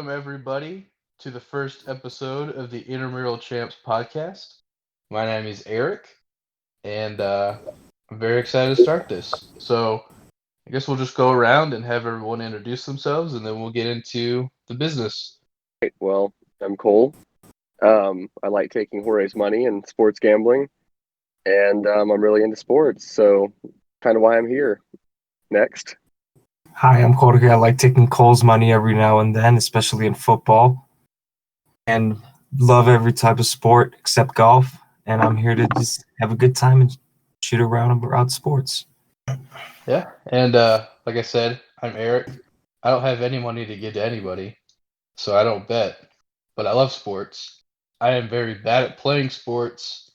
welcome everybody to the first episode of the Intramural Champs podcast. My name is Eric, and I'm very excited to start this. So, I guess we'll just go around and have everyone introduce themselves, and then we'll get into the business. Well, I'm Cole. I like taking Jorge's money and sports gambling, and I'm really into sports, so kind of why I'm here. Next. Hi, I'm Jorge. I like taking Cole's money every now and then, especially in football, and love every type of sport except golf. And I'm here to just have a good time and shoot around about sports. Yeah, and like I said, I'm Eric. I don't have any money to give to anybody, so I don't bet, but I love sports. I am very bad at playing sports,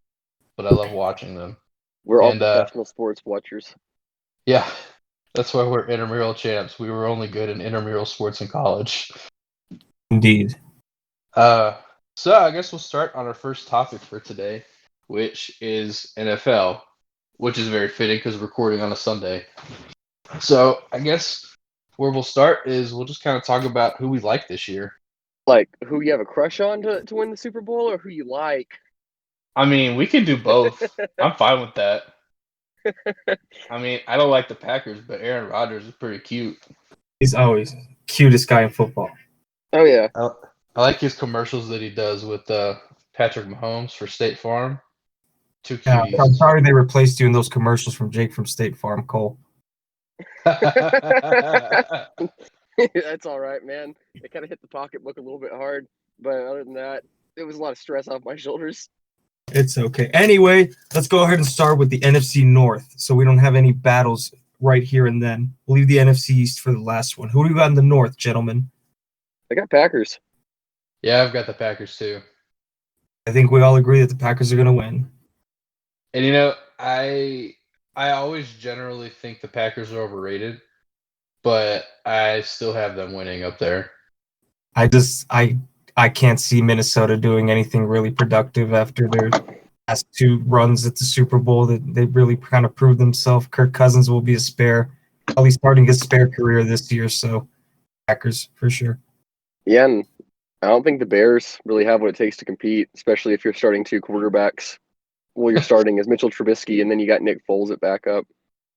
but I love watching them. We're all And professional sports watchers. yeah, that's why we're intramural champs. We were only good in intramural sports in college. Indeed. So I guess we'll start on our first topic for today, which is NFL, which is very fitting because we're recording on a Sunday. So I guess where we'll start is we'll just kind of talk about who we like this year. Like, who you have a crush on to win the Super Bowl, or who you like? I mean, we can do both. I'm fine with that. I mean, I don't like the Packers, but Aaron Rodgers is pretty cute. He's always cutest guy in football. Oh, yeah. I like his commercials that he does with Patrick Mahomes for State Farm. Two Yeah, cuties. I'm sorry they replaced you in those commercials from Jake from State Farm, Cole. That's all right, man. It kind of hit the pocketbook a little bit hard, but other than that, it was a lot of stress off my shoulders. It's okay. Anyway, let's go ahead and start with the NFC North so we don't have any battles right here and then. We'll leave the NFC East for the last one. Who do we got in the North, gentlemen? I got Packers. Yeah, I've got the Packers too. I think we all agree that the Packers are going to win. And you know, I always generally think the Packers are overrated, but I still have them winning up there. I can't see Minnesota doing anything really productive after their last two runs at the Super Bowl. That they really kind of proved themselves. Kirk Cousins will be a spare, probably starting his spare career this year. So Packers for sure. Yeah, and I don't think the Bears really have what it takes to compete, especially if you're starting two quarterbacks. Well, you're starting as Mitchell Trubisky, and then you got Nick Foles at backup.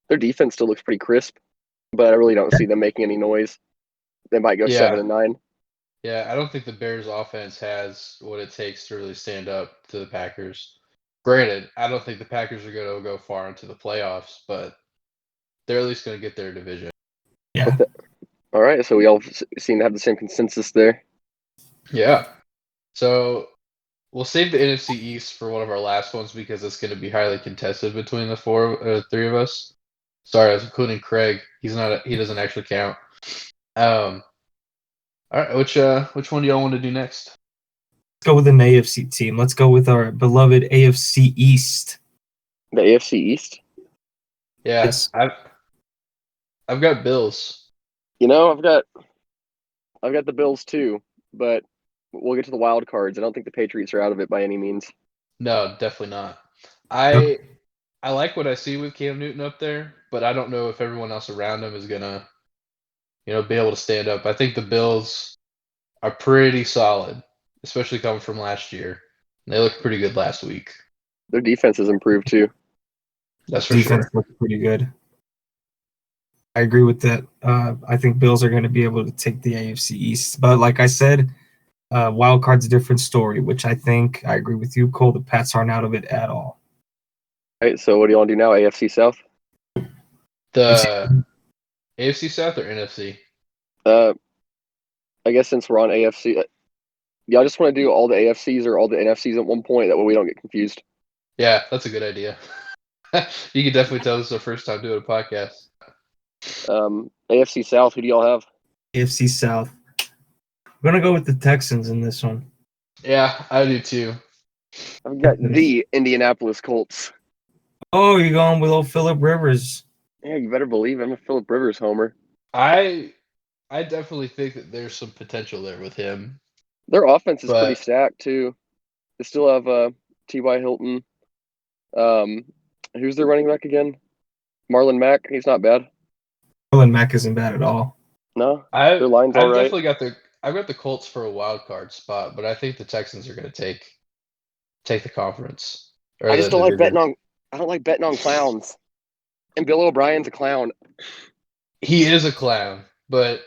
Their defense still looks pretty crisp, but I really don't see them making any noise. They might go 7-9. Yeah, I don't think the Bears offense has what it takes to really stand up to the Packers. Granted, I don't think the Packers are going to go far into the playoffs, but they're at least going to get their division. Yeah. All right, so we all seem to have the same consensus there. Yeah. So we'll save the NFC East for one of our last ones because it's going to be highly contested between the three of us. Sorry, I was including Craig. He doesn't actually count. All right, which one do y'all want to do next? Let's go with an AFC team. Let's go with our beloved AFC East. The AFC East? Yeah, Yes. I've got Bills. You know, I've got the Bills too, but we'll get to the wild cards. I don't think the Patriots are out of it by any means. No, definitely not. I like what I see with Cam Newton up there, but I don't know if everyone else around him is gonna, be able to stand up. I think the Bills are pretty solid, especially coming from last year. They looked pretty good last week. Their defense has improved too. That's for Defense sure. looks pretty good. I agree with that. I think Bills are going to be able to take the AFC East. But like I said, wild card's a different story, which I think I agree with you, Cole. The Pats aren't out of it at all. All right, so what do you want to do now? AFC South? The AFC South or NFC? I guess since we're on AFC, y'all just want to do all the AFCs or all the NFCs at one point. That way we don't get confused. Yeah, that's a good idea. You can definitely tell this is our first time doing a podcast. AFC South, who do y'all have? AFC South. We're going to go with the Texans in this one. Yeah, I do too. I've got the Indianapolis Colts. Oh, you're going with old Phillip Rivers. Yeah, you better believe I'm a Phillip Rivers homer. I definitely think that there's some potential there with him. Their offense is pretty stacked too. They still have T.Y. Hilton. Who's their running back again? Marlon Mack. He's not bad. Marlon Mack isn't bad at all. No, their line's all right. I've got the Colts for a wild card spot, but I think the Texans are going to take the conference or I the just don't like division. betting on. I don't like betting on clowns. And Bill O'Brien's a clown. He is a clown, but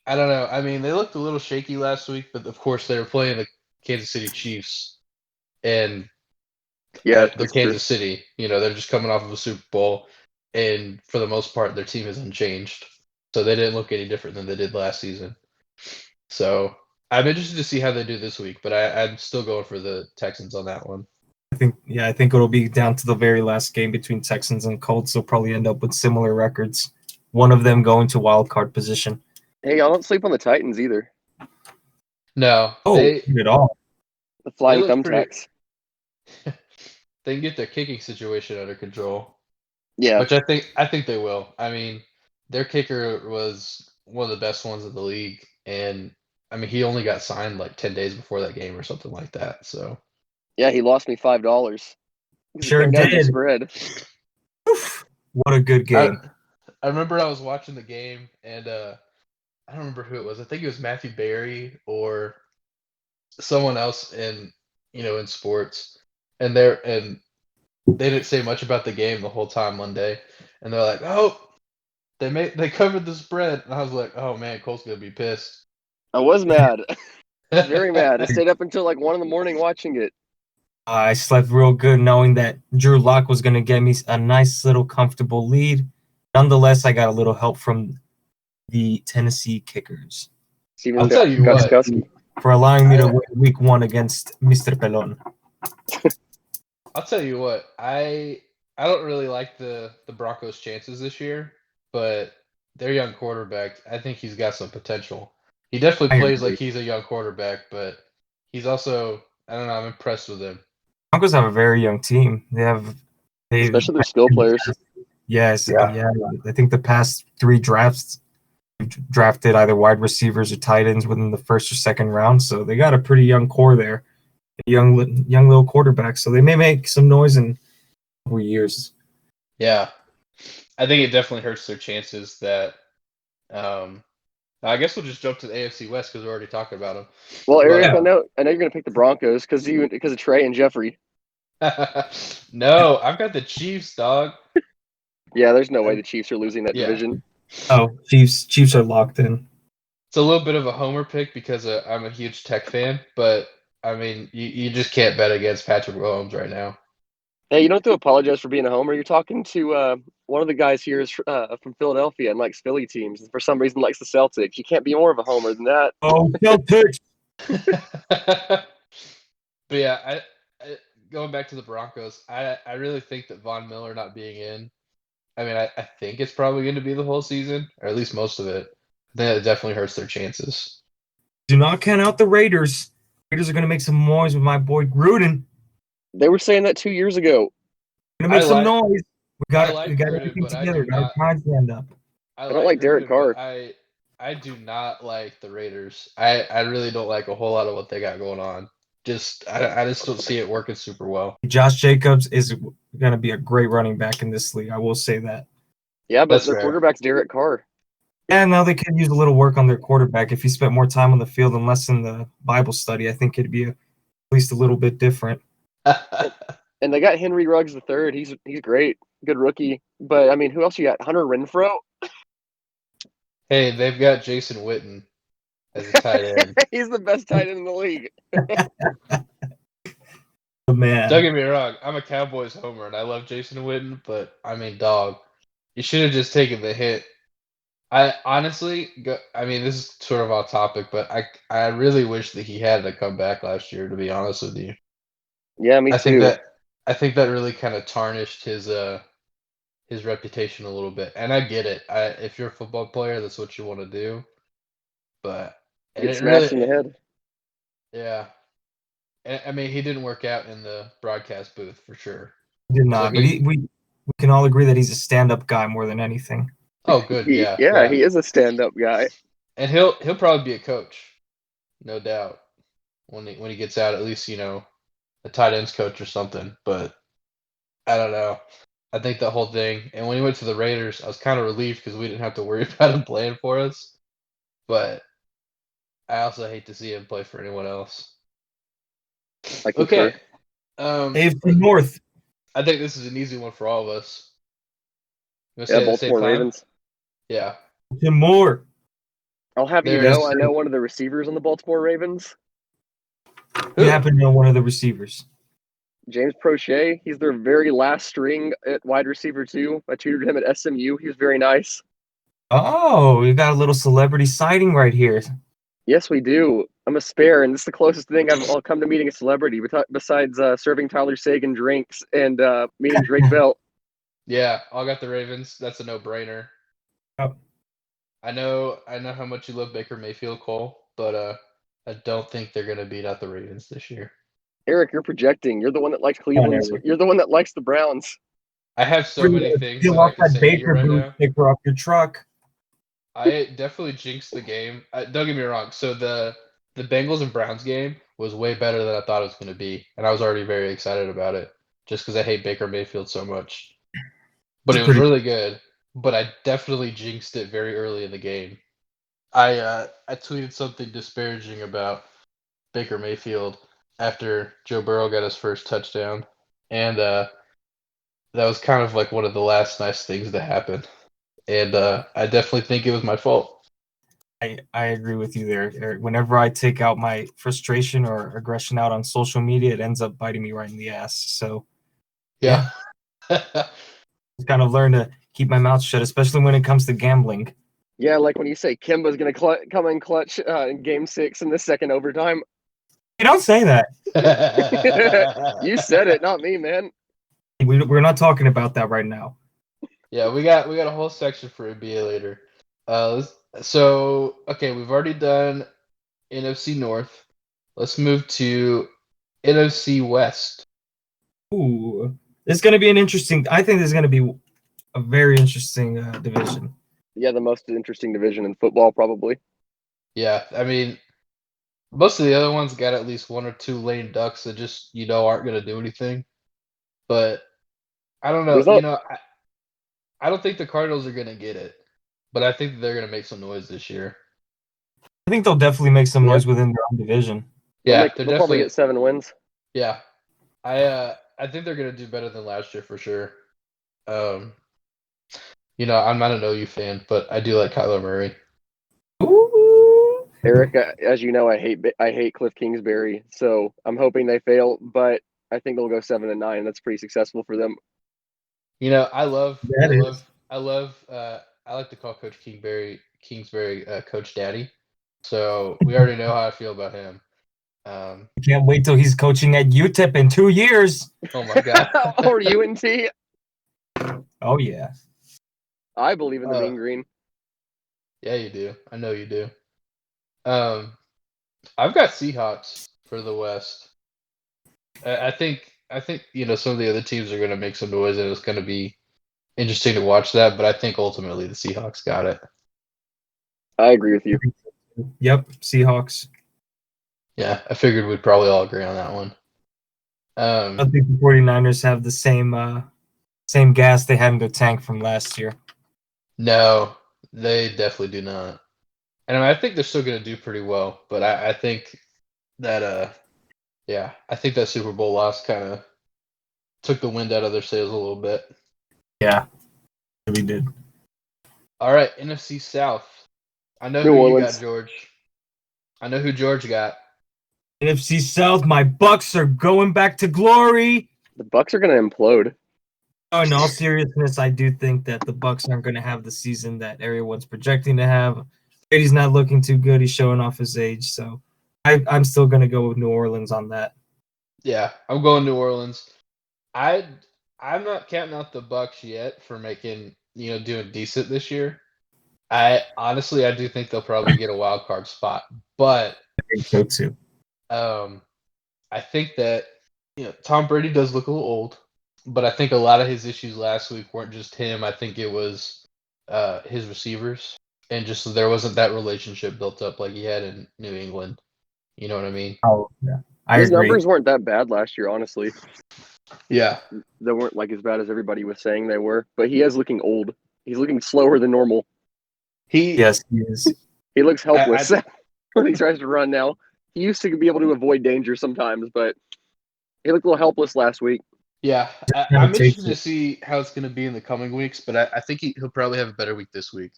I don't know. I mean, they looked a little shaky last week, but of course they were playing the Kansas City Chiefs and Yeah, the Kansas City. You know, they're just coming off of a Super Bowl, and for the most part, their team is unchanged. So they didn't look any different than they did last season. So I'm interested to see how they do this week, but I'm still going for the Texans on that one. I think it'll be down to the very last game between Texans and Colts. They'll probably end up with similar records. One of them going to wild card position. Hey, y'all don't sleep on the Titans either. No, Oh, not at all. The flying look pretty- thumbtacks. they can get their kicking situation under control. Yeah, Which I think they will. I mean, their kicker was one of the best ones in the league, and I mean he only got signed like 10 days before that game or something like that. So yeah, he lost me $5. Sure did. Spread. Oof. What a good game. I remember I was watching the game, and I don't remember who it was. I think it was Matthew Berry or someone else in sports, and they didn't say much about the game the whole time Monday, and they're like, "Oh, they covered the spread," and I was like, "Oh man, Colt's gonna be pissed." I was mad. Very mad. I stayed up until like 1 a.m. watching it. I slept real good knowing that Drew Lock was going to get me a nice little comfortable lead. Nonetheless, I got a little help from the Tennessee Kickers. I'll tell you what. For allowing me to win week 1 against Mr. Pelon. I'll tell you what. I don't really like the Broncos' chances this year, but their young quarterback, I think he's got some potential. He definitely plays like he's a young quarterback, but he's also, I don't know, I'm impressed with him. Broncos have a very young team. Especially their skill players. Yes, yeah. I think the past 3 drafts drafted either wide receivers or tight ends within the first or second round, so they got a pretty young core there, a young little quarterback. So they may make some noise in a couple years. Yeah, I think it definitely hurts their chances. That I guess we'll just jump to the AFC West because we're already talking about them. Well, Eric, I know you're going to pick the Broncos because of Trey and Jeffrey. No, I've got the Chiefs, dog. Yeah, there's no way the Chiefs are losing that division. Oh, Chiefs are locked in. It's a little bit of a homer pick because I'm a huge Tech fan, but I mean, you just can't bet against Patrick Mahomes right now. Hey, you don't have to apologize for being a homer. You're talking to one of the guys here is from Philadelphia and likes Philly teams. And for some reason, likes the Celtics. You can't be more of a homer than that. Oh, Celtics! But yeah, I going back to the Broncos, I really think that Von Miller not being in, I mean, I think it's probably going to be the whole season, or at least most of it. I think it definitely hurts their chances. Do not count out the Raiders. Raiders are going to make some noise with my boy Gruden. They were saying that 2 years ago. Going to make some noise. We got Gruden, everything together. Got our time stand up. I don't like Derek Carr. I do not like the Raiders. I really don't like a whole lot of what they got going on. I just don't see it working super well. Josh Jacobs is going to be a great running back in this league. I will say that. Yeah, but their quarterback's Derek Carr. Yeah, now they can use a little work on their quarterback. If he spent more time on the field and less in the Bible study, I think it'd be at least a little bit different. And they got Henry Ruggs III. He's great. Good rookie. But, I mean, who else you got? Hunter Renfrow? Hey, they've got Jason Witten as a tight end. He's the best tight end in the league. Man. Don't get me wrong. I'm a Cowboys homer, and I love Jason Witten, but, I mean, dog, you should have just taken the hit. I honestly, this is sort of off topic, but I really wish that he had to come back last year, to be honest with you. Yeah, me too. I think that really kind of tarnished his reputation a little bit. And I get it. If you're a football player, that's what you want to do. But get smashed in the head. Yeah. I mean, he didn't work out in the broadcast booth for sure. He did not. So but we can all agree that he's a stand-up guy more than anything. Oh, good. Yeah. Yeah, he is a stand-up guy. And he'll probably be a coach, no doubt. When he gets out, at least a tight ends coach or something. But I don't know. I think that whole thing. And when he went to the Raiders, I was kind of relieved because we didn't have to worry about him playing for us. But I also hate to see him play for anyone else. I concur. Okay. AFC North. I think this is an easy one for all of us. You want to Yeah, say it at the same Baltimore time? Ravens. Yeah. Tim Moore. I'll have you There's- know, I know one of the receivers on the Baltimore Ravens, You happen to know one of the receivers. James Prochet. He's their very last string at wide receiver too. I tutored him at SMU. He was very nice. Oh, you got a little celebrity sighting right here. Yes, we do. I'm a spare, and this is the closest thing I'll come to meeting a celebrity besides serving Tyler Sagan drinks and meeting Drake Bell. Yeah, I got the Ravens. That's a no-brainer. Oh. I know how much you love Baker Mayfield, Cole, but I don't think they're gonna beat out the Ravens this year. Eric, you're projecting. You're the one that likes Cleveland. Eric. You're the one that likes the Browns. I have so many things Peel that I off can that say to you Baker right boot now. sticker off your truck. I definitely jinxed the game. Don't get me wrong. So the Bengals and Browns game was way better than I thought it was going to be, and I was already very excited about it, just because I hate Baker Mayfield so much. But it was really good. But I definitely jinxed it very early in the game. I tweeted something disparaging about Baker Mayfield after Joe Burrow got his first touchdown, and that was kind of like one of the last nice things to happen. And I definitely think it was my fault. I agree with you there, Eric. Whenever I take out my frustration or aggression out on social media, it ends up biting me right in the ass. So Yeah. I've kind of learned to keep my mouth shut, especially when it comes to gambling. Yeah, like when you say Kimba's going to come in clutch in Game 6 in the second overtime. You don't say that. You said it, not me, man. We're not talking about that right now. Yeah, we got a whole section for NBA later. So okay, we've already done NFC North. Let's move to NFC West. Ooh, it's going to be an interesting. I think this is going to be a very interesting division. Yeah, the most interesting division in football, probably. Yeah, I mean, most of the other ones got at least one or two lame ducks that just aren't going to do anything. But I don't know. I don't think the Cardinals are going to get it, but I think that they're going to make some noise this year. I think they'll definitely make some noise within their own division. Yeah, they'll probably get 7 wins. Yeah, I think they're going to do better than last year for sure. I'm not an OU fan, but I do like Kyler Murray. Ooh. Eric, as you know, I hate Cliff Kingsbury, so I'm hoping they fail, but I think they'll go 7-9. That's pretty successful for them. I like to call Coach Kingsbury Coach Daddy. So we already know how I feel about him. Can't wait till he's coaching at UTEP in 2 years. Oh my god. Or UNT. Oh yeah. I believe in the Mean Green. Yeah, you do. I know you do. I've got Seahawks for the West. I think some of the other teams are going to make some noise, and it's going to be interesting to watch that. But I think ultimately the Seahawks got it. I agree with you. Yep, Seahawks. Yeah, I figured we'd probably all agree on that one. I think the 49ers have the same gas they had in the tank from last year. No, they definitely do not. And I think they're still going to do pretty well. But I think that I think that Super Bowl loss kind of took the wind out of their sails a little bit. Yeah, we did. All right, NFC South. I know who you got, George. I know who George got. NFC South, my Bucks are going back to glory. The Bucks are going to implode. Oh, in all seriousness, I do think that the Bucks aren't going to have the season that everyone's projecting to have. Brady's not looking too good. He's showing off his age, so I'm still going to go with New Orleans on that. Yeah, I'm going New Orleans. I'm not counting out the Bucks yet for making doing decent this year. I do think they'll probably get a wild card spot, but I think so too. I think that Tom Brady does look a little old, but I think a lot of his issues last week weren't just him. I think it was his receivers, and just there wasn't that relationship built up like he had in New England. You know what I mean? Oh yeah, his numbers weren't that bad last year, honestly. Yeah, they weren't like as bad as everybody was saying they were. But he is looking old. He's looking slower than normal. Yes, he is. He looks helpless. when he tries to run now. He used to be able to avoid danger sometimes, but he looked a little helpless last week. Yeah, Kinda I'm takes interested to it. see how it's going to be in the coming weeks, but I think he'll probably have a better week this week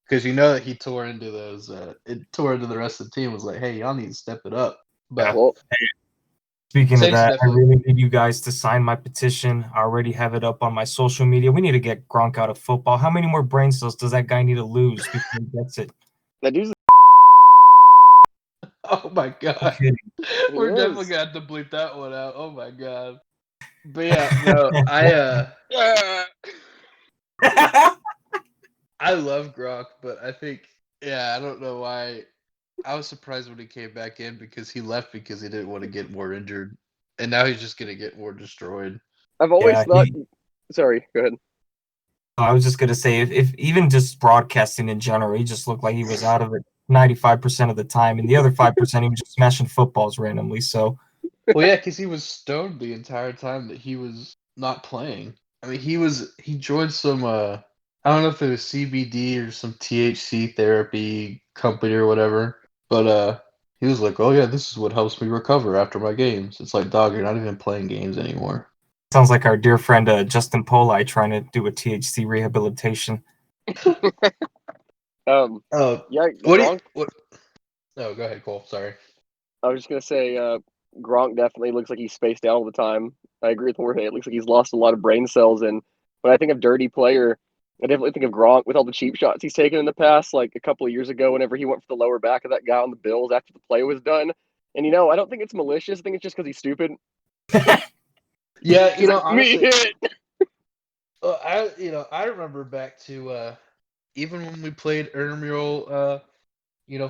because you know that he tore into those. It tore into the rest of the team. Was like, hey, y'all need to step it up. Yeah. But Well, Speaking of Saints that, I definitely. really need you guys to sign my petition. I already have it up on my social media. We need to get Gronk out of football. How many more brain cells does that guy need to lose before he gets it? that dude's Oh my I'm god, kidding. we're is. definitely gonna have to bleep that one out. Oh my god. But yeah, no, I love Gronk, but I think I don't know why. I was surprised when he came back in because he left because he didn't want to get more injured, and now he's just gonna get more destroyed. I've always Yeah, thought. Sorry, go ahead. I was just gonna say if even just broadcasting in general, he just looked like he was out of it 95% of the time, and the other 5% he was just smashing footballs randomly. So Well, yeah, because he was stoned the entire time that he was not playing. I mean, he joined some I don't know if it was CBD or some THC therapy company or whatever, but he was like, "Oh yeah, this is what helps me recover after my games." It's like, dog, you're not even playing games anymore. sounds like our dear friend Justin Poli trying to do a THC rehabilitation. Oh, Yeah, what do you Gronk. what? Oh, go ahead, Cole. Sorry. I was just gonna say, Gronk definitely looks like he's spaced out all the time. I agree with Jorge. It looks like he's lost a lot of brain cells. And when I think of dirty player, I definitely think of Gronk with all the cheap shots he's taken in the past. Like a couple of years ago, whenever he went for the lower back of that guy on the Bills after the play was done. And I don't think it's malicious. I think it's just because he's stupid. Yeah, He's like, me honestly, hit. I remember back to even when we played intramural,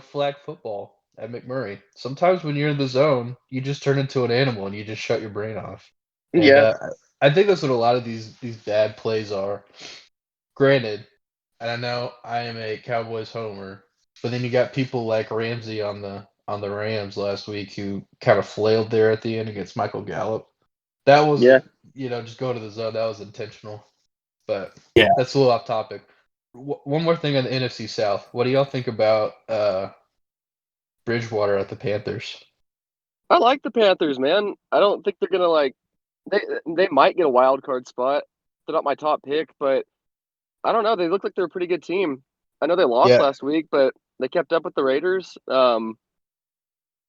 flag football at McMurray. Sometimes when you're in the zone, you just turn into an animal and you just shut your brain off. And Yeah, I think that's what a lot of these bad plays are. Granted, and I know I am a Cowboys homer, but then you got people like Ramsey on the Rams last week who kind of flailed there at the end against Michael Gallup. That yeah. wasn't, just going to the zone. That was intentional. But Yeah. that's a little off topic. One more thing on the NFC South. What do y'all think about Bridgewater at the Panthers? I like the Panthers, man. I don't think they're gonna they might get a wild card spot. They're not my top pick, but I don't know. They look like they're a pretty good team. I know they lost Yeah, last week, but they kept up with the Raiders. I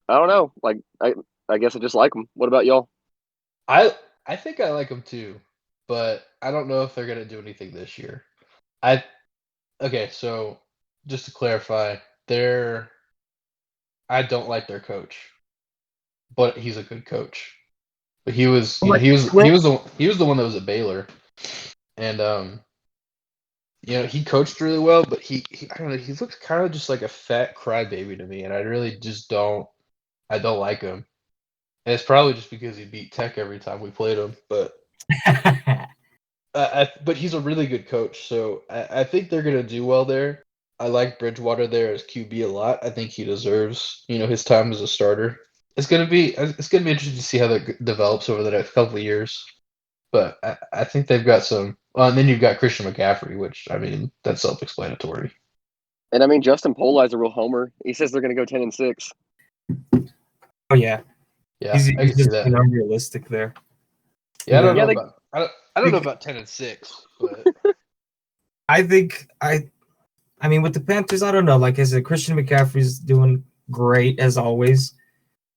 don't know. Like I guess I just like them. What about y'all? I think I like them too, but I don't know if they're gonna do anything this year. I Okay, so just to clarify, they're I don't like their coach, but he's a good coach. But he was, Like, he was the one that was at Baylor, and he coached really well, but he I don't know, he looks kind of just like a fat crybaby to me, and I really just I don't like him. And it's probably just because he beat Tech every time we played him, but but he's a really good coach, so I think they're gonna do well there. I like Bridgewater there as QB a lot. I think he deserves, his time as a starter. It's gonna be interesting to see how that develops over the next couple of years. But I think they've got some. Well, and then you've got Christian McCaffrey, which I mean that's self-explanatory. And I mean Justin Polai's a real homer. He says they're gonna go 10-6. oh yeah, Yeah, I he's can see just that. being unrealistic there. Yeah, I don't Yeah, know about I don't know about 10-6, but I mean, with the Panthers, I don't know. Like I said, Christian McCaffrey's doing great as always.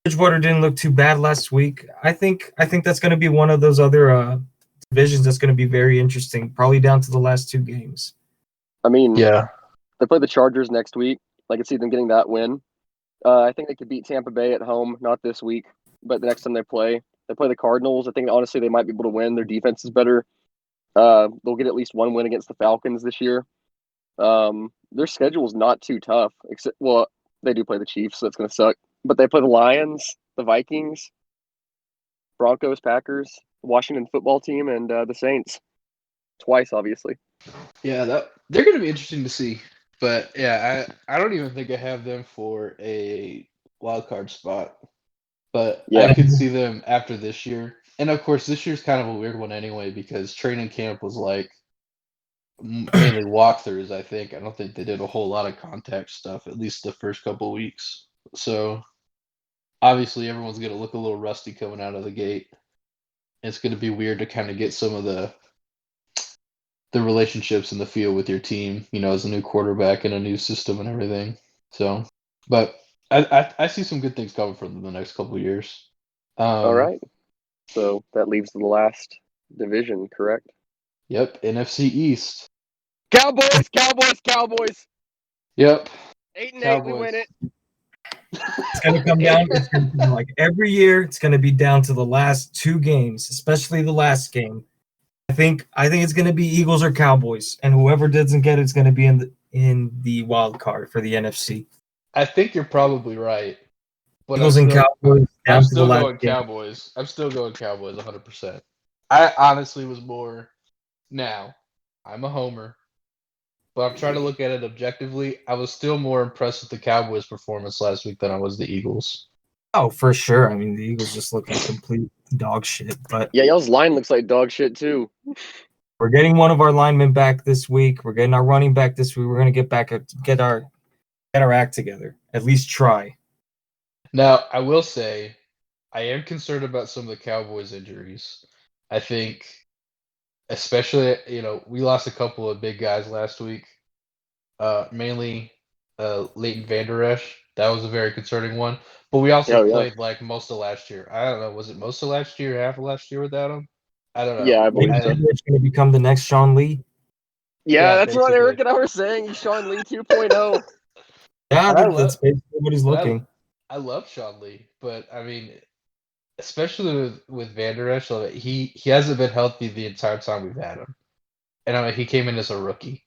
Bridgewater didn't look too bad last week. I think that's going to be one of those other divisions that's going to be very interesting. Probably down to the last two games. I mean yeah, they play the Chargers next week. I could see them getting that win. I think they could beat Tampa Bay at home, not this week, but the next time they play the Cardinals. I think honestly they might be able to win. Their defense is better. They'll get at least one win against the Falcons this year. Their schedule is not too tough, except they do play the Chiefs, so that's gonna suck. But they play the Lions, the Vikings, Broncos, Packers, Washington football team, and the Saints twice, obviously. yeah, that they're going to be interesting to see. But yeah, I don't even think I have them for a wild card spot. But I Yeah, could see them after this year. And of course, this year's kind of a weird one anyway because training camp was like mainly walkthroughs. I don't think they did a whole lot of contact stuff, at least the first couple of weeks. So obviously everyone's going to look a little rusty coming out of the gate. It's going to be weird to kind of get some of the relationships in the field with your team, as a new quarterback and a new system and everything. So, but I see some good things coming from them the next couple of years. All right. So that leaves the last division, correct? Yep, NFC East. Cowboys, Cowboys, Cowboys. Yep. 8-8, we win it. It's going to come down. It's going to be like every year. It's going to be down to the last two games, especially the last game. I think it's going to be Eagles or Cowboys, and whoever doesn't get it's going to be in the wild card for the NFC. I think you're probably right. But Eagles and Cowboys down I'm to the still last going game. Cowboys. I'm still going Cowboys 100%. I honestly was more. Now, I'm a homer, but I'm trying to look at it objectively. I was still more impressed with the Cowboys' performance last week than I was the Eagles. Oh, for sure. I mean, the Eagles just look like complete dog shit. But yeah, y'all's line looks like dog shit too. We're getting one of our linemen back this week. We're getting our running back this week. We're going to get our act together. At least try. Now, I will say, I am concerned about some of the Cowboys' injuries. I think, especially, we lost a couple of big guys last week. Mainly Leighton Vander Esch. That was a very concerning one. But we also played like most of last year. I don't know. Was it most of last year, half of last year without him? I don't know. Yeah, I believe so. It's going to become the next Sean Lee. Yeah, that's basically what Eric and I were saying. He's Sean Lee 2.0. Yeah, that's basically what he's looking. I love Sean Lee, but I mean, especially with Vander Esch, he hasn't been healthy the entire time we've had him. And I mean, he came in as a rookie.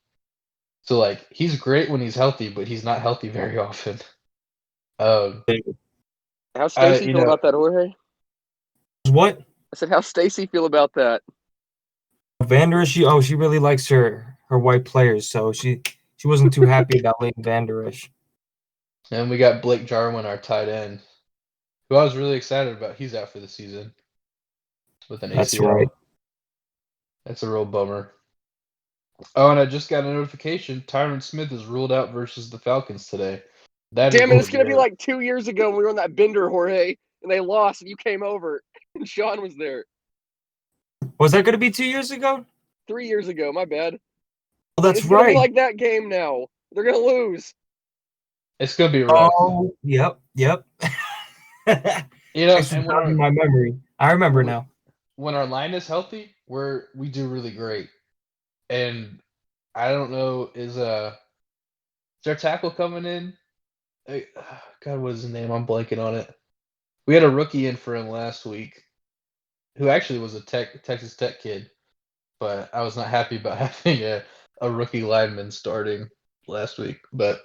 So, like, he's great when he's healthy, but he's not healthy very often. How's Stacy feel about that, Jorge? What? I said, how's Stacy feel about that? Vander Esch, she really likes her white players, so she wasn't too happy about Leighton Vander Esch. And we got Blake Jarwin, our tight end, who I was really excited about. He's out for the season with an ACL. That's right. That's a real bummer. Oh, and I just got a notification. Tyron Smith is ruled out versus the Falcons today. Damn it, it's going to be like 2 years ago when we were on that bender, Jorge, and they lost, and you came over, and Sean was there. Was that going to be 2 years ago? 3 years ago, my bad. Well, that's it's right. It's going to be like that game now. They're going to lose. It's going to be rough. Oh, yep. In my memory. I remember now. When our line is healthy, we do really great. And I don't know, is our tackle coming in? God, what is his name? I'm blanking on it. We had a rookie in for him last week, who actually was a Texas Tech kid, but I was not happy about having a rookie lineman starting last week. But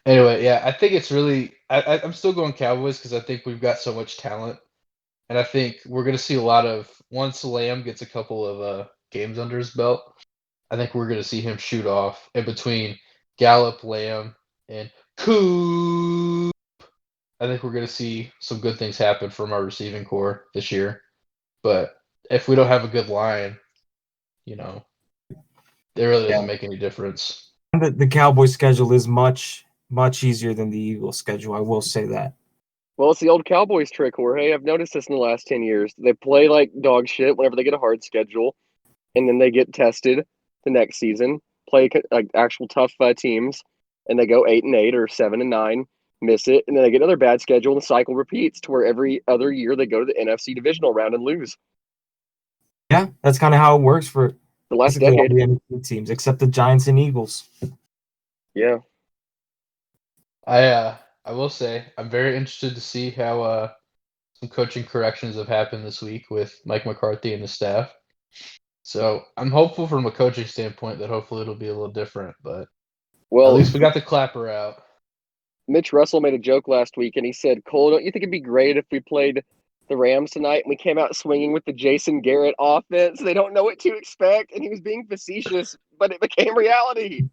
anyway, yeah, I think it's really I'm still going Cowboys because I think we've got so much talent, and I think we're going to see a lot of once Lamb gets a couple of games under his belt. I think we're going to see him shoot off in between Gallup, Lamb, and Coop. I think we're going to see some good things happen from our receiving core this year. But if we don't have a good line, it really doesn't make any difference. The Cowboys schedule is much, much easier than the Eagles schedule. I will say that. Well, it's the old Cowboys trick, Jorge. I've noticed this in the last 10 years. They play like dog shit whenever they get a hard schedule, and then they get tested the next season, play like actual tough teams, and they go 8-8 or 7-9, miss it, and then they get another bad schedule, and the cycle repeats to where every other year they go to the NFC divisional round and lose. Yeah, that's kind of how it works for the last decade. All the NFC teams, except the Giants and Eagles. Yeah. I will say I'm very interested to see how some coaching corrections have happened this week with Mike McCarthy and the staff. So I'm hopeful from a coaching standpoint that hopefully it'll be a little different, but at least we got the clapper out. Mitch Russell made a joke last week, and he said, Cole, don't you think it'd be great if we played the Rams tonight and we came out swinging with the Jason Garrett offense? They don't know what to expect, and he was being facetious, but it became reality.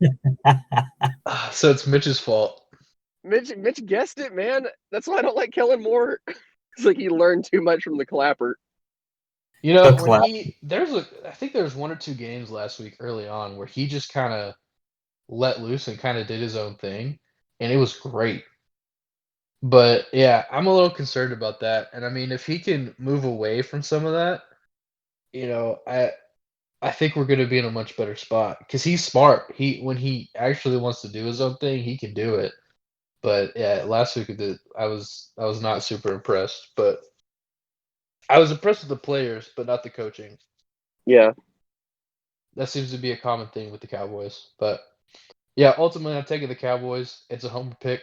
So it's Mitch's fault. Mitch guessed it, man. That's why I don't like Kellen Moore. It's like he learned too much from the clapper. I think there was 1 or 2 games last week early on where he just kind of let loose and kind of did his own thing, and it was great. But yeah, I'm a little concerned about that. And I mean, if he can move away from some of that, I think we're going to be in a much better spot because he's smart. When he actually wants to do his own thing, he can do it. But yeah, last week I was not super impressed. But I was impressed with the players, but not the coaching. Yeah. That seems to be a common thing with the Cowboys. But yeah, ultimately I'm taking the Cowboys. It's a home pick,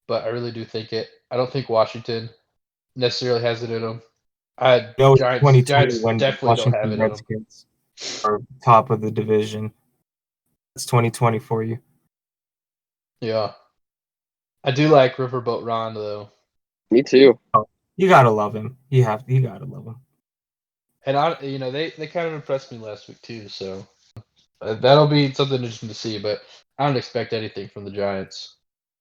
but I really do think it. I don't think Washington necessarily has it in them. No, it's Giants 2020 Giants when the definitely don't have Washington it in them. Redskins are top of the division. It's 2020 for you. Yeah. I do like Riverboat Ron though. Me too. You gotta love him. You gotta love him. And they kind of impressed me last week too, so that'll be something interesting to see. But I don't expect anything from the Giants.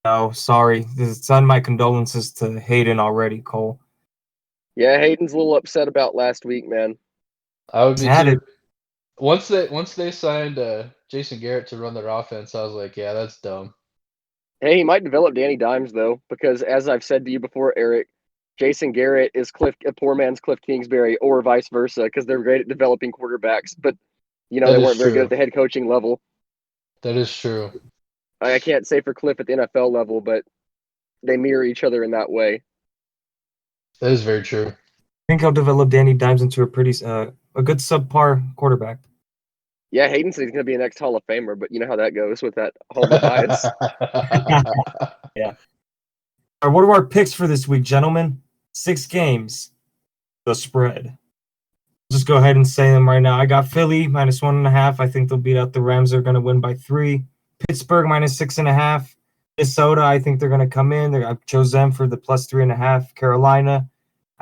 No, sorry. Send my condolences to Hayden already, Cole. Yeah, Hayden's a little upset about last week, man. I would He's be had too. it. Once they signed Jason Garrett to run their offense, I was like, yeah, that's dumb. Hey, he might develop Danny Dimes though, because as I've said to you before, Eric, Jason Garrett is a poor man's Cliff Kingsbury, or vice versa, because they're great at developing quarterbacks, but That they is weren't very good true. at the head coaching level. That is true. I can't say for Cliff at the NFL level, but they mirror each other in that way. That is very true. I think he'll develop Danny Dimes into a a good subpar quarterback. Yeah, Hayden said he's going to be an next Hall of Famer, but you know how that goes with that homer bias. Yeah. All right, what are our picks for this week, gentlemen? 6 games. The spread. Just go ahead and say them right now. I got Philly -1.5. I think they'll beat out the Rams. They're going to win by 3. Pittsburgh -6.5. Minnesota, I think they're going to come in. I chose them for the +3.5. Carolina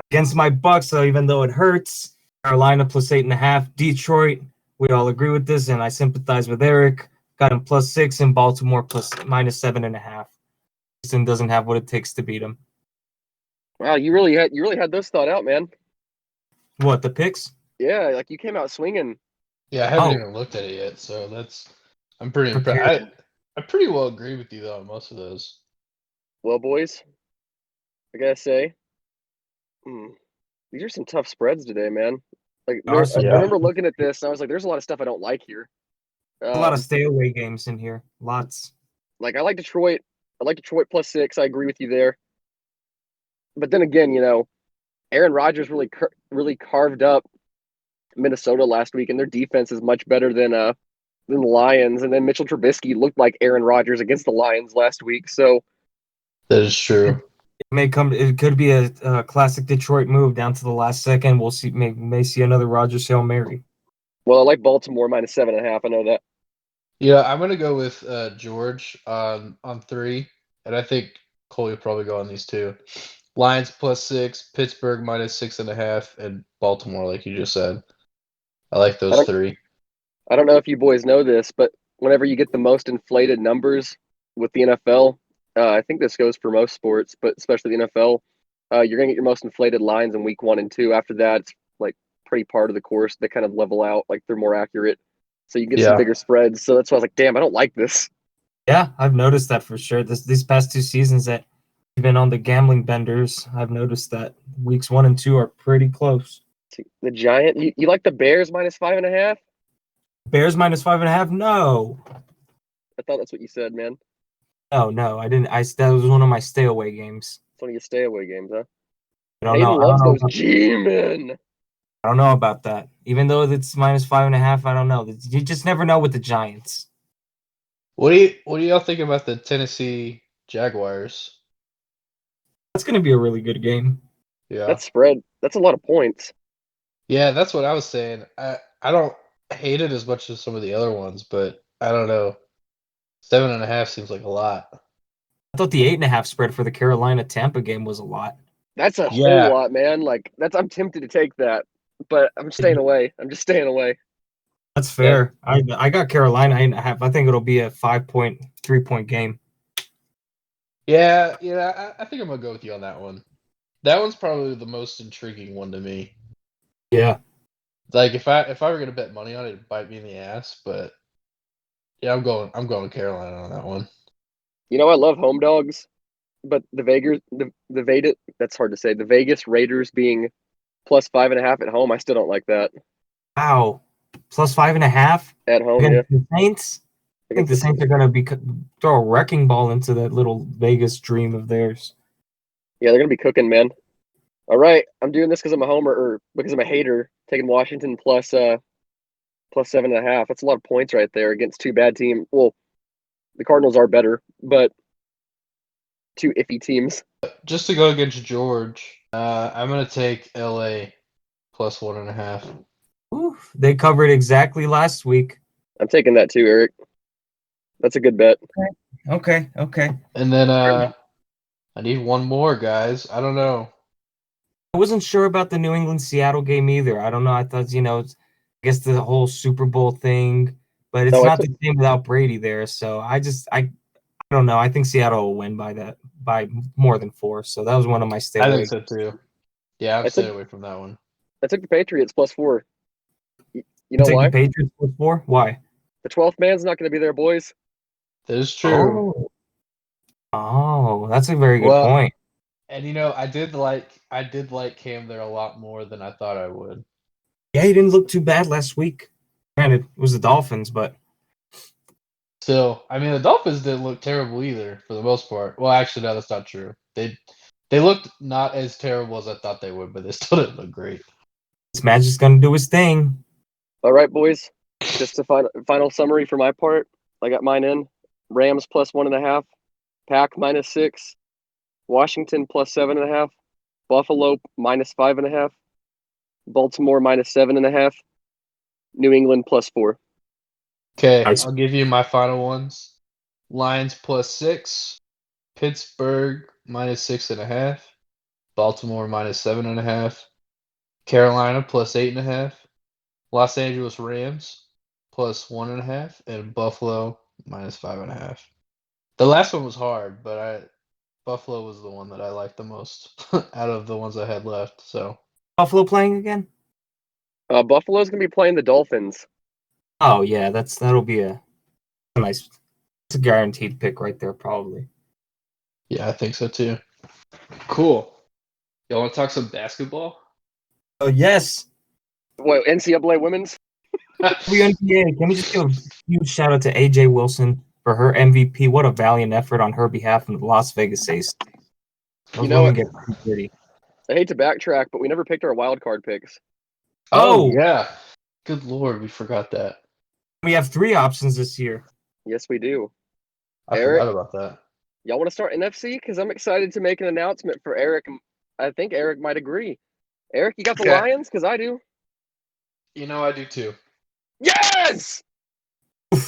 against my Bucks, so even though it hurts, Carolina +8.5. Detroit, we all agree with this, and I sympathize with Eric. Got him +6, and Baltimore -7.5. Houston doesn't have what it takes to beat them. Wow, you really had those thought out, man. What, the picks? Yeah, like you came out swinging. Yeah, I haven't Oh. even looked at it yet, so I'm pretty Prepared. impressed. I pretty well agree with you though on most of those. Well, boys, I gotta say, these are some tough spreads today, man. Like, There are I some remember looking at this, and I was like, "There's a lot of stuff I don't like here." a lot of stay away games in here. Lots. Like I like Detroit. I like Detroit +6. I agree with you there. But then again, Aaron Rodgers really carved up Minnesota last week, and their defense is much better than the Lions. And then Mitchell Trubisky looked like Aaron Rodgers against the Lions last week. So That is true. It could be a classic Detroit move down to the last second. We'll see. May see another Rodgers Hail Mary. well, I like Baltimore -7.5. I know that. Yeah, I'm gonna go with George on 3, and I think Cole will probably go on these two. Lions +6, Pittsburgh -6.5, and Baltimore, like you just said. I like I those don't 3. I don't know if you boys know this, but whenever you get the most inflated numbers with the NFL, I think this goes for most sports, but especially the NFL, you're gonna get your most inflated lines in week 1 and 2. After that, it's like pretty part of the course. They kind of level out, like they're more accurate, so you get some Yeah. bigger spreads. So that's why I was like, damn, I don't like this. Yeah, I've noticed that for sure. These past 2 seasons that we've been on the gambling benders, I've noticed that weeks 1 and 2 are pretty close. The Giant, you like the Bears -5.5? Bears -5.5? No, I thought that's what you said, man. no, I didn't. That was one of my stay away games. It's one of your stay away games, huh? I don't Hayden know. loves those G-men. I don't know about that. Even though it's -5.5, I don't know. You just never know with the Giants. What do y'all think about the Tennessee Jaguars? That's going to be a really good game. Yeah. That spread, that's a lot of points. Yeah, that's what I was saying. I don't hate it as much as some of the other ones, but I don't know. 7.5 seems like a lot. I thought the 8.5 spread for the Carolina Tampa game was a lot. That's a Yeah. whole lot, man. Like I'm tempted to take that, but I'm staying away. I'm just staying away. That's fair. I got Carolina 8.5. I think it'll be a 5-point, 3-point game. Yeah, I think I'm gonna go with you on that one. That one's probably the most intriguing one to me. Yeah. Like if I were gonna bet money on it, it'd bite me in the ass, but yeah, I'm going Carolina on that one. I love home dogs, but the Vegas that's hard to say. The Vegas Raiders being plus 5.5 at home, I still don't like that Wow, plus 5.5 at home. Yeah, against the Saints. I think against the Saints are going to be throw a wrecking ball into that little Vegas dream of theirs. yeah, they're gonna be cooking, man. All right, I'm doing this because I'm a homer or because I'm a hater. Taking Washington plus 7.5. That's a lot of points right there against two bad teams. Well, the Cardinals are better, but two iffy teams. Just to go against George, I'm gonna take LA plus 1.5. Ooh, they covered exactly last week. I'm taking that too, Eric. That's a good bet. Okay. And then I need one more, guys. I don't know. I wasn't sure about the New England Seattle game either. I don't know. I thought, I guess the whole Super Bowl thing, but it's No, not the same without Brady there. So I don't know. I think Seattle will win by more than 4. So that was one of my stay I away. think so too. Yeah, I'm staying away from that one. I took the Patriots plus 4. You know Take why? the Patriots plus 4? Why? The 12th man's not going to be there, boys. That is true. Oh, that's a very good point. And I did like Cam there a lot more than I thought I would. Yeah, he didn't look too bad last week. Granted, it was the Dolphins, but still, I mean, the Dolphins didn't look terrible either for the most part. Well, actually, no, that's not true. They looked not as terrible as I thought they would, but they still didn't look great. this Magic's gonna do his thing. All right, boys. Just a final summary for my part. I got mine in. Rams plus 1.5. Pack minus 6. Washington plus 7.5. Buffalo minus 5.5. Baltimore minus 7.5. New England plus 4. Okay, Nice. I'll give you my final ones. Lions plus 6. Pittsburgh minus 6.5. Baltimore minus 7.5. Carolina plus 8.5. Los Angeles Rams plus 1.5. And Buffalo minus 5.5. The last one was hard, but Buffalo was the one that I liked the most out of the ones I had left. So Buffalo playing again? Buffalo's going to be playing the Dolphins. Oh yeah, that'll be a nice. It's a guaranteed pick right there, probably. yeah, I think so too. Cool. Y'all want to talk some basketball? Oh yes. What, NCAA women's? WNBA. Can we just give a huge shout out to AJ Wilson for her MVP? What a valiant effort on her behalf in the Las Vegas Aces. You know what? Get pretty pretty. I hate to backtrack, but we never picked our wild card picks. Oh yeah. Good Lord, we forgot that. We have 3 options this year. Yes, we do. I Eric? forgot about that. Y'all want to start NFC? Because I'm excited to make an announcement for Eric. I think Eric might agree. Eric, you got the Okay. Lions? Because I do. I do too. Yes! And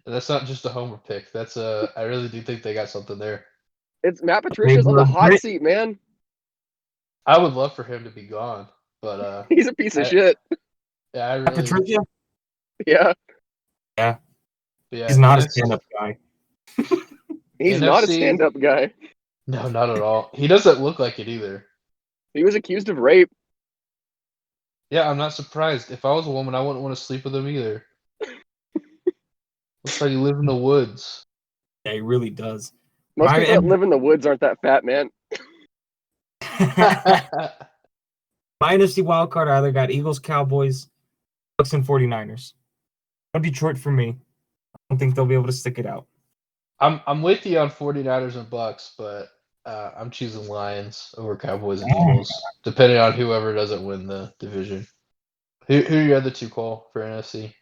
that's not just a homer pick. That's I really do think they got something there. It's Matt Patricia's on the hot seat, man. I would love for him to be gone, but He's a piece of shit. Yeah, I really. Patricia? Yeah. Yeah, He's not a stand-up guy. He's not a stand-up guy. No, not at all. He doesn't look like it either. He was accused of rape. Yeah, I'm not surprised. If I was a woman, I wouldn't want to sleep with him either. Looks like he lives in the woods. Yeah, he really does. Most people that live in the woods aren't that fat, man. My NFC wildcard, I either got Eagles, Cowboys, Bucks, and 49ers. No Detroit for me. I don't think they'll be able to stick it out. I'm with you on 49ers and Bucks, but I'm choosing Lions over Cowboys and Eagles, depending on whoever doesn't win the division. Who are your other two, Cole, for NFC?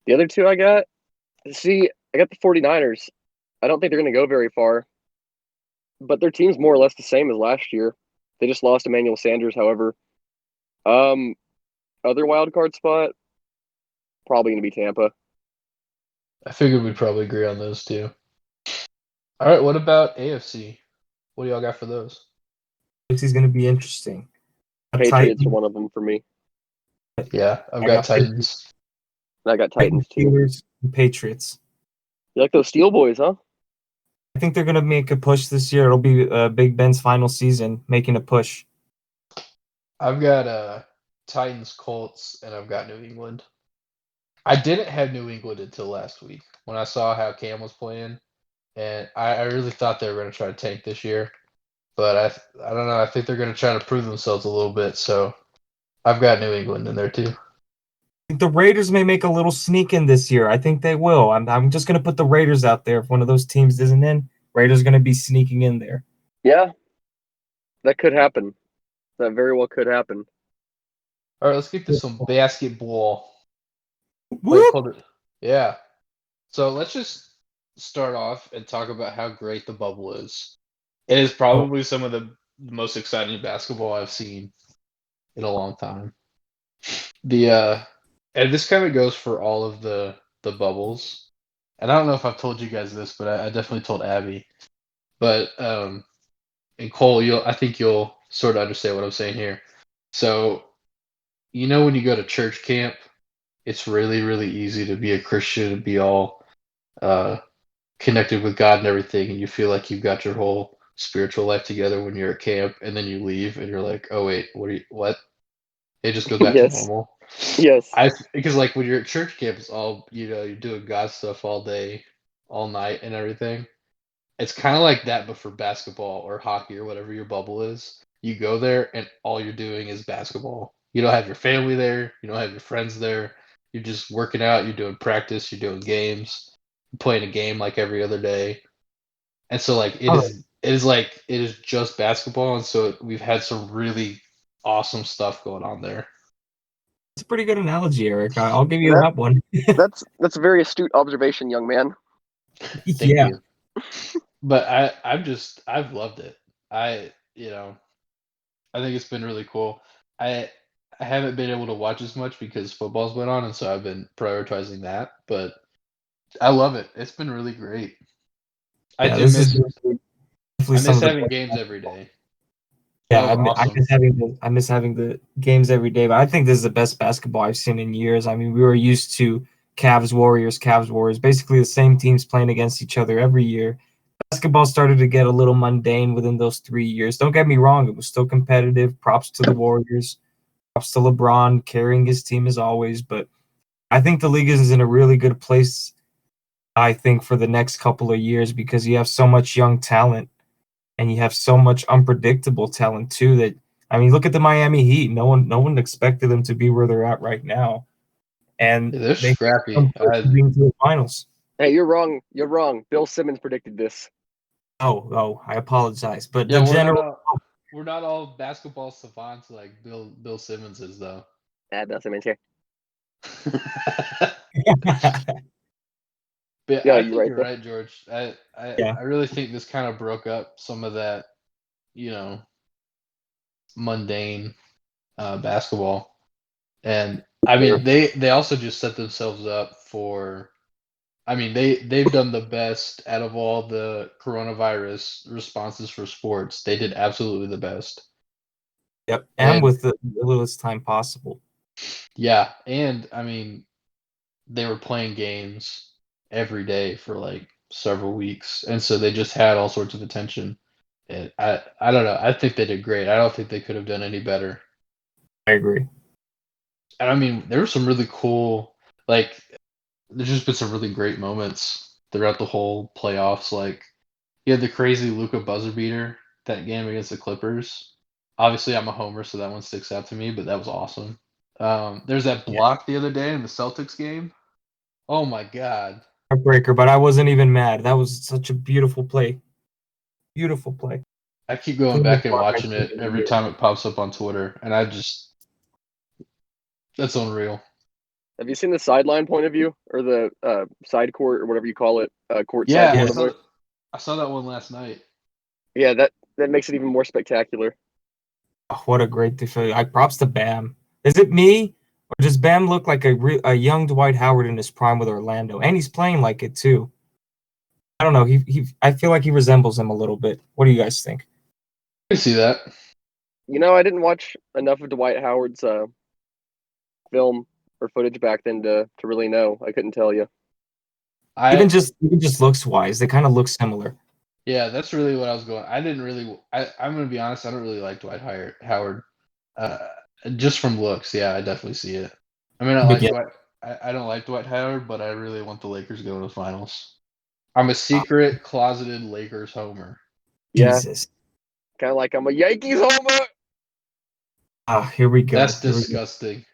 The other two I got? See, I got the 49ers. I don't think they're going to go very far. But their team's more or less the same as last year. They just lost Emmanuel Sanders, however. Other wild card spot, probably going to be Tampa. I figured we'd probably agree on those two. All right, what about AFC? What do y'all got for those? This is going to be interesting. Patriots are one of them for me. Yeah, I've got Titans. I got Titans too. Steelers and Patriots. You like those Steel Boys, huh? I think they're going to make a push this year. It'll be Big Ben's final season, making a push. I've got Titans, Colts, and I've got New England. I didn't have New England until last week when I saw how Cam was playing. and I really thought they were going to try to tank this year, but I don't know. I think they're going to try to prove themselves a little bit. So I've got New England in there too. The Raiders may make a little sneak in this year. I think they will. I'm just going to put the Raiders out there. If one of those teams isn't in, Raiders going to be sneaking in there. Yeah, that could happen. That very well could happen. All right, let's get to some basketball. Whoop! Yeah. So let's just start off and talk about how great the bubble is. It is probably some of the most exciting basketball I've seen in a long time. And this kind of goes for all of the bubbles. And I don't know if I've told you guys this, but I definitely told Abby. But and Cole, I think you'll sort of understand what I'm saying here. So, when you go to church camp, it's really, really easy to be a Christian and be all connected with God and everything, and you feel like you've got your whole spiritual life together when you're at camp, and then you leave and you're like, oh wait, what? It just goes back to Yes. normal. Yes. Because like when you're at church camp, it's all you're doing God stuff all day, all night, and everything. It's kind of like that, but for basketball or hockey or whatever your bubble is. You go there and all you're doing is basketball. You don't have your family there. You don't have your friends there. You're just working out. You're doing practice. You're doing games. You're playing a game like every other day. And so like it is just basketball. And so we've had some really awesome stuff going on there. It's a pretty good analogy, Eric. I'll give you that one. That's a very astute observation, young man. Thank Yeah. you. But I've loved it. I think it's been really cool. I haven't been able to watch as much because football's been on, and so I've been prioritizing that. But I love it. It's been really great. I miss having games every day. Yeah, Awesome. I miss having the games every day. But I think this is the best basketball I've seen in years. I mean, we were used to Cavs Warriors, basically the same teams playing against each other every year. Basketball started to get a little mundane within those 3 years. Don't get me wrong, it was still competitive. Props to the Warriors, props to LeBron carrying his team as always. But I think the league is in a really good place, I think, for the next couple of years because you have so much young talent and you have so much unpredictable talent too. That I mean, look at the Miami Heat. No one expected them to be where they're at right now, and they're they scrappy. Being to the finals. Hey, you're wrong. You're wrong. Bill Simmons predicted this. Oh, I apologize, but Yeah, the we're not all basketball savants like Bill Simmons is, though. Bill Simmons here. But Yeah, I think you're there. right, George. I really think this kind of broke up some of that, mundane basketball. And I mean, they also just set themselves up for. I mean, they've done the best out of all the coronavirus responses for sports. They did absolutely the best. Yep, and with the littlest time possible. Yeah, and I mean, they were playing games every day for like several weeks, and so they just had all sorts of attention. And I don't know. I think they did great. I don't think they could have done any better. I agree. And I mean, there were some really cool, like, there's just been some really great moments throughout the whole playoffs. Like, you had the crazy Luka buzzer beater that game against the Clippers. Obviously, I'm a homer, so that one sticks out to me. But that was awesome. There's that block the other day in the Celtics game. Oh my god. Heartbreaker, but I wasn't even mad. That was such a beautiful play. Beautiful play. I keep going back and watching it every time it pops up on Twitter, and that's unreal. Have you seen the sideline point of view or the side court or whatever you call it? Court Yeah, side. I saw that one last night. Yeah, that makes it even more spectacular. Oh, what a great defense! I props to Bam. Is it me, or does Bam look like a young Dwight Howard in his prime with Orlando? And he's playing like it too. I don't know. I feel like he resembles him a little bit. What do you guys think? I see that. I didn't watch enough of Dwight Howard's film or footage back then to really know. I couldn't tell you. Even just looks wise, they kind of look similar. Yeah, that's really what I was going. I'm gonna be honest. I don't really like Dwight Howard. Just from looks, yeah, I definitely see it. I mean, I don't like Dwight Howard, but I really want the Lakers to go to the finals. I'm a secret closeted Lakers homer. Yeah, Jesus. kind of like I'm a Yankees homer. Here we go. That's Here we go. disgusting.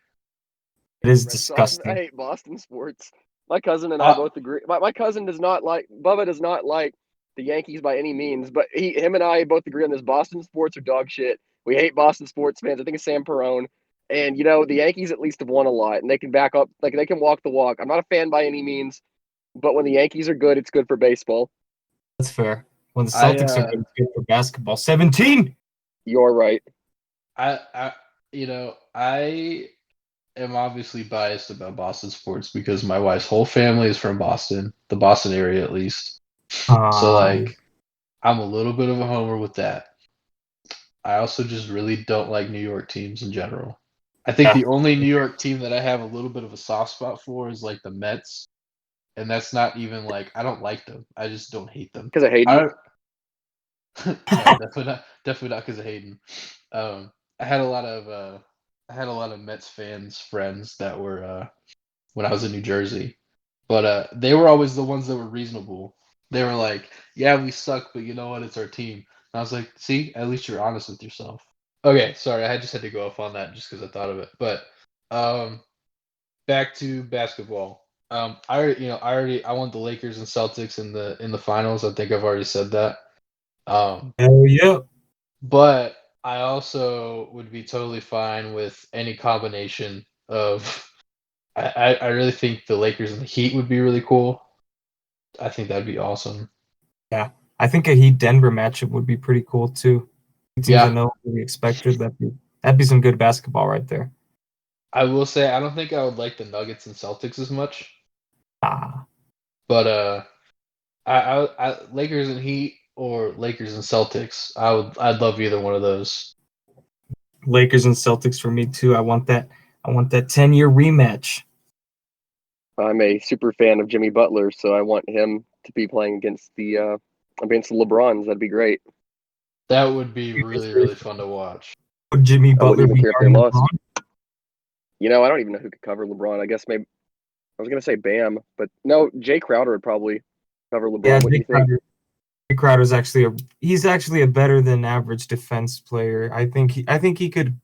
It is Red Sox, I disgusting. hate Boston sports. My cousin and I Uh, both agree. My cousin does not like Bubba does not like the Yankees by any means, but him and I both agree on this. Boston sports are dog shit. We hate Boston sports fans. I think it's Sam Perone. And the Yankees at least have won a lot, and they can back up, like they can walk the walk. I'm not a fan by any means, but when the Yankees are good, it's good for baseball. That's fair. When the I, Celtics are good, it's good for basketball. 17. You're right. I am obviously biased about Boston sports because my wife's whole family is from Boston, the Boston area at least. So like, I'm a little bit of a homer with that. I also just really don't like New York teams in general. I think the only New York team that I have a little bit of a soft spot for is like the Mets, and that's not even like I don't like them. I just don't hate them. Because I hate you. No, definitely not because of Hayden. I had a lot of Mets fans friends that were when I was in New Jersey, but they were always the ones that were reasonable. They were like, "Yeah, we suck, but you know what? It's our team." And I was like, "See, at least you're honest with yourself." Okay, sorry, I just had to go off on that just because I thought of it. But back to basketball. I want the Lakers and Celtics in the finals. I think I've already said that. Hell yeah. But I also would be totally fine with any combination of. I really think the Lakers and the Heat would be really cool. I think that'd be awesome. Yeah. I think a Heat Denver matchup would be pretty cool too. Teams Yeah. I know we expected. That'd be some good basketball right there. I will say I don't think I would like the Nuggets and Celtics as much, Ah. but I Lakers and Heat or Lakers and Celtics. I'd love either one of those. Lakers and Celtics for me too. I want that 10-year rematch. I'm a super fan of Jimmy Butler, so I want him to be playing against the LeBrons. That'd be great. That would be really, really fun to watch. Would Jimmy I Butler wouldn't even be care if they guarding lost. LeBron? I don't even know who could cover LeBron. I guess maybe I was gonna say Bam, but no, Jay Crowder would probably cover LeBron. Yeah, What do you think? Jay Crowder's he's actually a better than average defense player. I think he could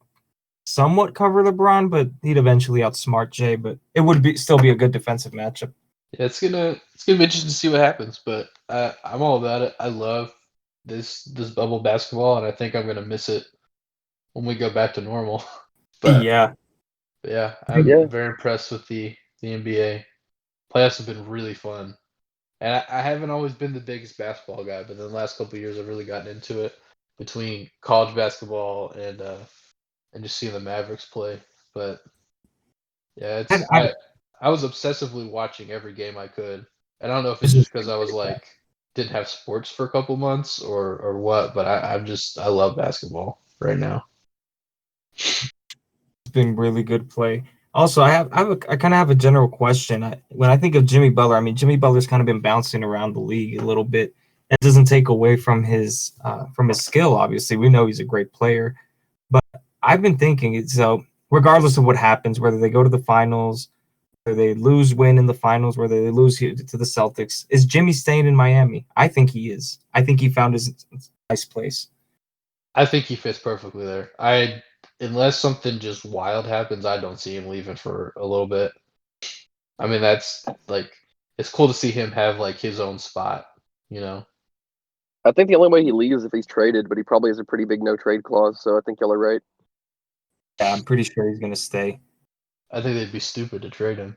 somewhat cover LeBron, but he'd eventually outsmart Jay. But it would still be a good defensive matchup. Yeah, it's gonna be interesting to see what happens, but I'm all about it. I love this bubble basketball, and I think I'm gonna miss it when we go back to normal. But Yeah, I'm Yeah. very impressed with the NBA. Playoffs have been really fun, and I haven't always been the biggest basketball guy, but in the last couple of years, I've really gotten into it between college basketball and just seeing the Mavericks play. But yeah, I was obsessively watching every game I could. And I don't know if it's just because I was like didn't have sports for a couple months or what, but I love basketball right now. it's been really good play. Also, I kind of have a general question. When I think of Jimmy Butler, I mean Jimmy Butler's kind of been bouncing around the league a little bit. That doesn't take away from his skill. Obviously, we know he's a great player, but I've been thinking so. Regardless of what happens, whether they go to the finals, whether they win in the finals, whether they lose to the Celtics, is Jimmy staying in Miami? I think he is. I think he found his nice place. I think he fits perfectly there. Unless something just wild happens, I don't see him leaving for a little bit. I mean, that's like it's cool to see him have like his own spot, you know. I think the only way he leaves is if he's traded, but he probably has a pretty big no trade clause, so I think y'all are right. Yeah, I'm pretty sure he's gonna stay. I think they'd be stupid to trade him.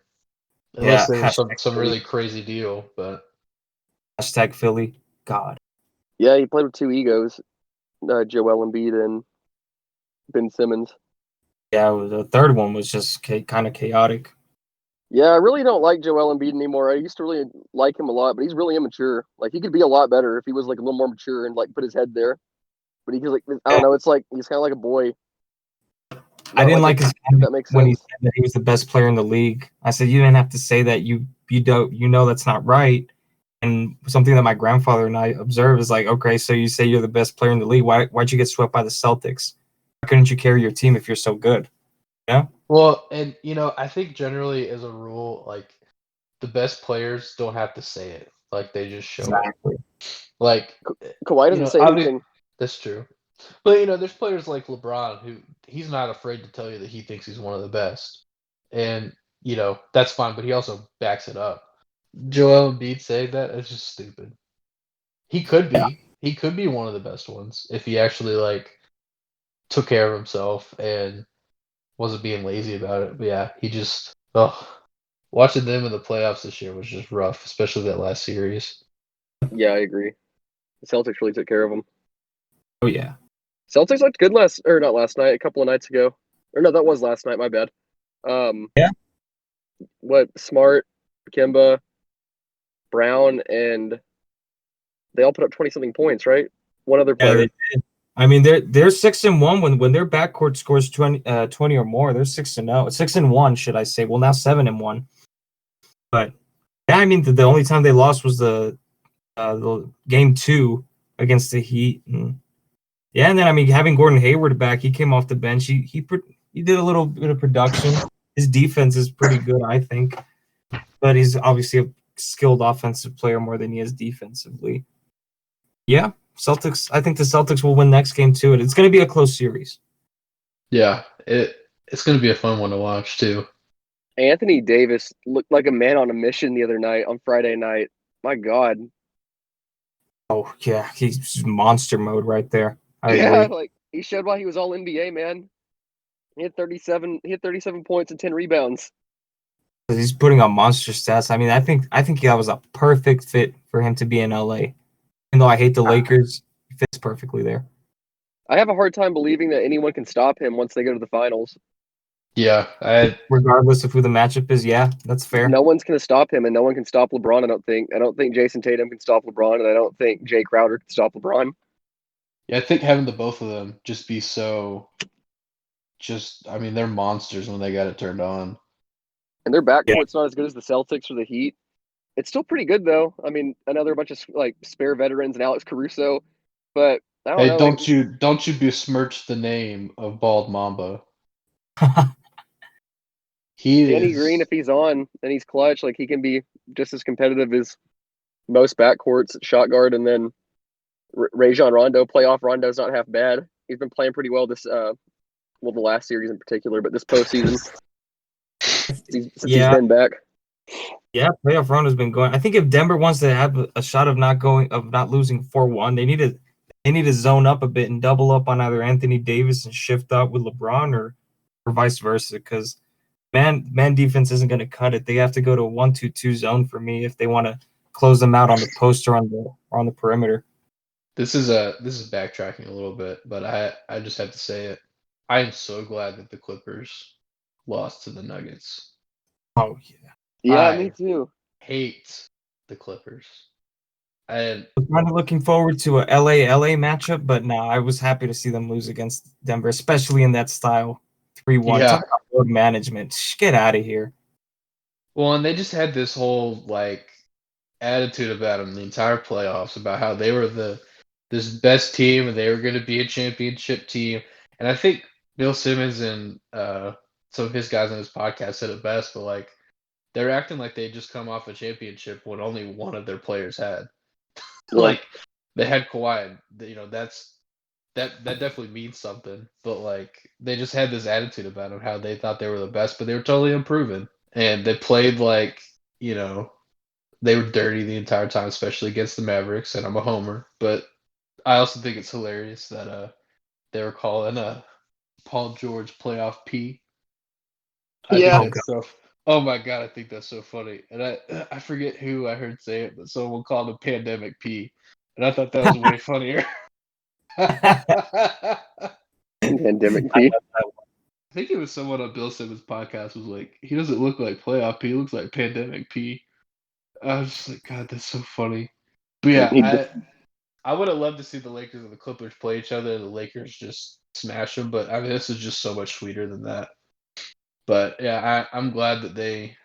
Yeah, Unless there was some really crazy deal, but hashtag Philly. God. Yeah, he played with two egos, Joel Embiid and Ben Simmons. Yeah, the third one was just kind of chaotic. Yeah, I really don't like Joel Embiid anymore. I used to really like him a lot, but he's really immature. Like he could be a lot better if he was like a little more mature and like put his head there. But he's like I don't know. It's like he's kind of like a boy. I didn't like his if that makes when he sense. said that he was the best player in the league. I said you didn't have to say that. You know that's not right. And something that my grandfather and I observed is like, okay, so you say you're the best player in the league. Why'd you get swept by the Celtics? Why couldn't you carry your team if you're so good? Yeah. well, and I think generally as a rule, like the best players don't have to say it. Like they just show it. Exactly. Like Kawhi doesn't say anything. That's true. But there's players like LeBron who he's not afraid to tell you that he thinks he's one of the best. And that's fine, but he also backs it up. Joel Embiid saying that is just stupid. He could be. Yeah. He could be one of the best ones if he actually took care of himself and wasn't being lazy about it. But yeah, he just watching them in the playoffs this year was just rough, especially that last series. Yeah, I agree. The Celtics really took care of them. Oh yeah. Celtics looked good not last night, a couple of nights ago. Or no, that was last night, my bad. Yeah. What, Smart, Kemba, Brown, and they all put up 20-something points, right? One other player. Yeah, they did. I mean, they're 6-1 when their backcourt scores 20 or more. They're 6-0, 6-1, should I say? Well, now 7-1. But yeah, I mean, the only time they lost was the game 2 against the Heat. And then I mean, having Gordon Hayward back, he came off the bench. He did a little bit of production. His defense is pretty good, I think, but he's obviously a skilled offensive player more than he is defensively. Yeah. Celtics. I think the Celtics will win next game too. It's going to be a close series. Yeah, it's going to be a fun one to watch too. Anthony Davis looked like a man on a mission the other night on Friday night. My God. Oh yeah, he's monster mode right there. I agree. He showed why he was all NBA, man. He had 37 points and 10 rebounds. He's putting on monster stats. I mean, I think that was a perfect fit for him to be in LA. Even though I hate the Lakers, he fits perfectly there. I have a hard time believing that anyone can stop him once they go to the finals. Yeah, regardless of who the matchup is, yeah, that's fair. No one's going to stop him, and no one can stop LeBron. I don't think Jason Tatum can stop LeBron, and I don't think Jay Crowder can stop LeBron. Yeah, I think having the both of them just be so. I mean, they're monsters when they got it turned on. And their backcourt's not as good as the Celtics or the Heat. It's still pretty good though. I mean, another bunch of spare veterans and Alex Caruso, but I don't know. Don't you besmirch the name of Bald Mamba. Danny Green, if he's on and he's clutch, he can be just as competitive as most backcourts at shot guard. And then Rajon Rondo, playoff Rondo's not half bad. He's been playing pretty well this the last series in particular, but this postseason since he's been back. Yeah, playoff run has been going. I think if Denver wants to have a shot of not losing 4-1, they need to zone up a bit and double up on either Anthony Davis and shift up with LeBron or vice versa. Because man defense isn't going to cut it. They have to go to a 1-2-2 zone for me if they want to close them out on the post or on the perimeter. This is backtracking a little bit, but I just have to say it. I am so glad that the Clippers lost to the Nuggets. Oh yeah. Yeah, me too. Hate the Clippers. I'm kind of looking forward to a LA matchup, but no, I was happy to see them lose against Denver, especially in that style 3-1. Yeah. Talk about load management. Get out of here. Well, and they just had this whole attitude about them the entire playoffs about how they were this best team and they were going to be a championship team. And I think Bill Simmons and some of his guys on his podcast said it best, but they're acting like they just come off a championship when only one of their players had. They had Kawhi. That definitely means something. But they just had this attitude about them, how they thought they were the best, but they were totally unproven. And they played they were dirty the entire time, especially against the Mavericks. And I'm a homer, but I also think it's hilarious that they were calling Paul George playoff P. Oh my God, I think that's so funny. And I forget who I heard say it, but someone called him Pandemic P. And I thought that was way funnier. Pandemic P. I think it was someone on Bill Simmons' podcast was like, he doesn't look like playoff P, he looks like Pandemic P. I was just like, God, that's so funny. But yeah, I would have loved to see the Lakers and the Clippers play each other and the Lakers just smash them, but I mean, this is just so much sweeter than that. But yeah, I'm glad that they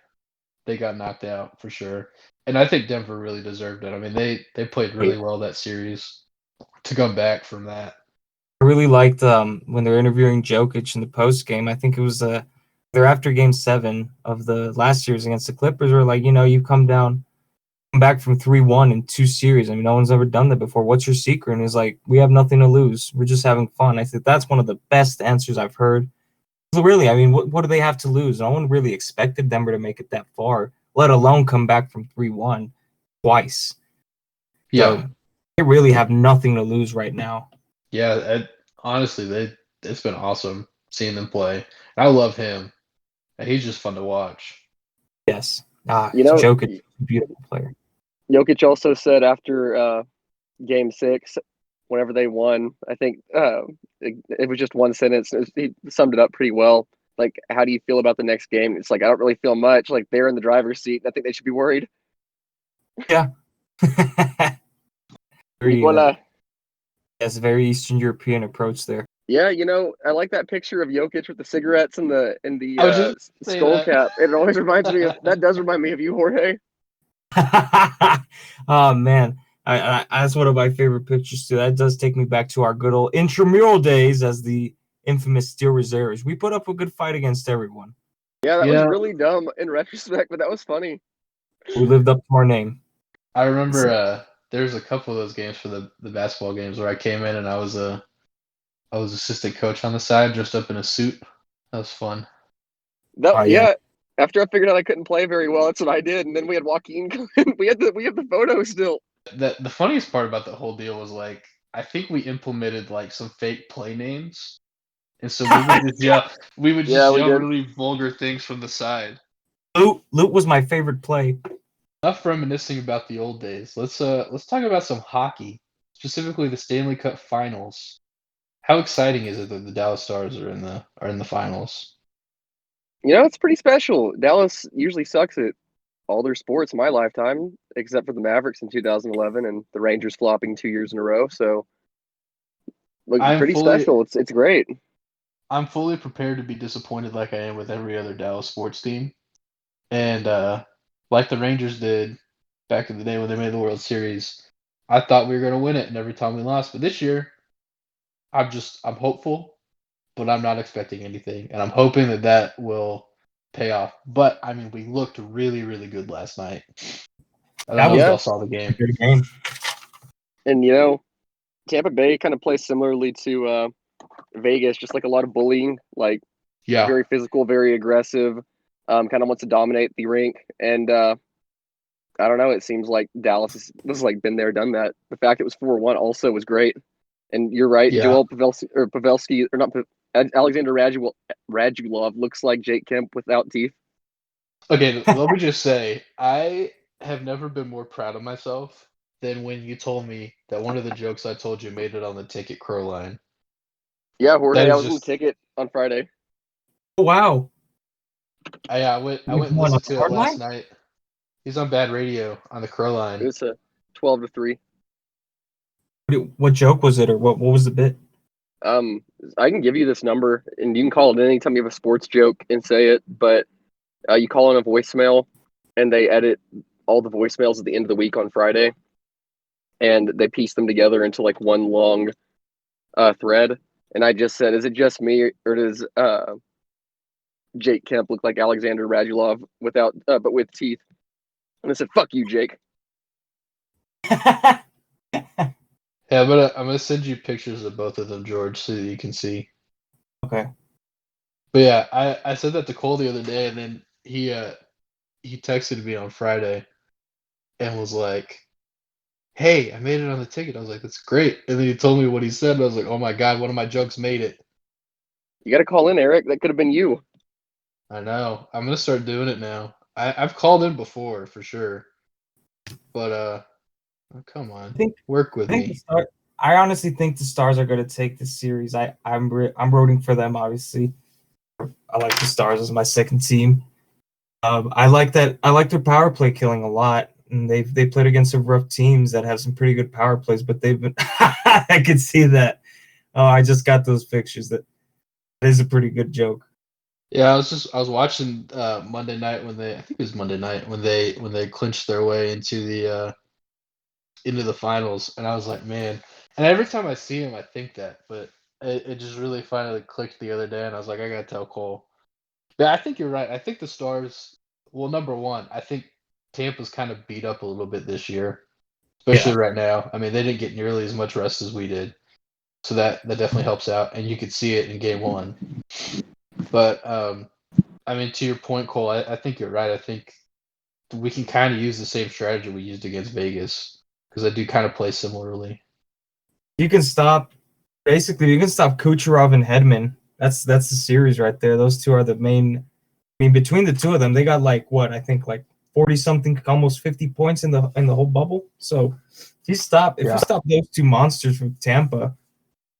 got knocked out for sure. And I think Denver really deserved it. I mean, they played really well that series to come back from that. I really liked when they're interviewing Jokic in the post game. I think it was they're after Game 7 of the last series against the Clippers. Were like, you've come down come back from 3-1 in 2 series. I mean, no one's ever done that before. What's your secret? And it's like, we have nothing to lose. We're just having fun. I think that's one of the best answers I've heard. So really, I mean, what do they have to lose? No one really expected Denver to make it that far, let alone come back from 3-1 twice. Yeah. So they really have nothing to lose right now. Yeah, honestly, it's been awesome seeing them play. I love him, and he's just fun to watch. Yes. Jokic is a beautiful player. Jokic also said after Game 6, whenever they won, I think it was just one sentence. He summed it up pretty well. Like, how do you feel about the next game? It's like, I don't really feel much. Like, they're in the driver's seat. I think they should be worried. Yeah. Nicola. That's a very Eastern European approach there. Yeah, I like that picture of Jokic with the cigarettes and the I was just skull that. cap. It always reminds me of that. Does remind me of you, Jorge. Oh man, I that's one of my favorite pictures too. That does take me back to our good old intramural days as the infamous Steel Reserves. We put up a good fight against everyone. Yeah, that was really dumb in retrospect, but that was funny. We lived up to our name. I remember there was a couple of those games for the basketball games where I came in and I was assistant coach on the side, dressed up in a suit. That was fun. Yeah. After I figured out I couldn't play very well, that's what I did, and then we had Joaquin. we have the photo still. The funniest part about the whole deal was like I think we implemented like some fake play names, and so we would just yell really vulgar things from the side. Loot was my favorite play. Enough reminiscing about the old days. Let's talk about some hockey, specifically the Stanley Cup Finals. How exciting is it that the Dallas Stars are in the finals? It's pretty special. Dallas usually sucks at all their sports in my lifetime, except for the Mavericks in 2011 and the Rangers flopping 2 years in a row. So, pretty special. It's great. I'm fully prepared to be disappointed, like I am with every other Dallas sports team, and like the Rangers did back in the day when they made the World Series. I thought we were going to win it, and every time we lost. But this year, I'm hopeful, but I'm not expecting anything, and I'm hoping that will pay off. But I mean, we looked really, really good last night. I don't know if y'all saw the game. Good game. And Tampa Bay kind of plays similarly to Vegas, just like a lot of bullying, like very physical, very aggressive, kind of wants to dominate the rink. And I don't know, it seems like Dallas was like been there, done that. The fact it was 4-1 also was great. And you're right, Joel Pavelski, or not, Alexander Radulov looks like Jake Kemp without teeth. Okay, let me just say, I have never been more proud of myself than when you told me that one of the jokes I told you made it on the ticket crow line. Yeah, Jorge, I was in the ticket on Friday. Oh, wow. I went and listened to it last night. He's on Bad Radio on the crow line. It was a 12-3. What joke was it, or what was the bit? I can give you this number, and you can call it anytime you have a sports joke and say it, but you call in a voicemail, and they edit all the voicemails at the end of the week on Friday, and they piece them together into like one long thread. And I just said, is it just me, or does Jake Kemp look like Alexander Radulov without, but with teeth? And I said, "Fuck you, Jake." Yeah, but I'm gonna send you pictures of both of them, George, so that you can see. Okay. But yeah, I said that to Cole the other day, and then he texted me on Friday, and was like, "Hey, I made it on the ticket." I was like, "That's great." And then he told me what he said, and I was like, "Oh my god, one of my jokes made it." You got to call in, Eric. That could have been you. I know. I'm gonna start doing it now. I've called in before for sure, but oh, come on, work with me. I honestly think the Stars are going to take this series. I'm rooting for them. Obviously, I like the Stars as my second team. I like that. I like their power play killing a lot, and they played against some rough teams that have some pretty good power plays. But they've been. I can see that. Oh, I just got those pictures. That is a pretty good joke. Yeah, I was watching Monday night when I think it was Monday night when they clinched their way into the finals, and I was like, man. And every time I see him, I think that, but it just really finally clicked the other day, and I was like, I gotta tell Cole. But I think you're right. I think the Stars. Well, number one, I think Tampa's kind of beat up a little bit this year, especially right now. I mean, they didn't get nearly as much rest as we did, so that definitely helps out, and you could see it in game one. But I mean, to your point, Cole, I think you're right. I think we can kind of use the same strategy we used against Vegas because I do kind of play similarly. You can stop Kucherov and Hedman. That's the series right there. Those two are the main. I mean, between the two of them, they got like 40 something, almost 50 points in the whole bubble. So if you stop those two monsters from Tampa,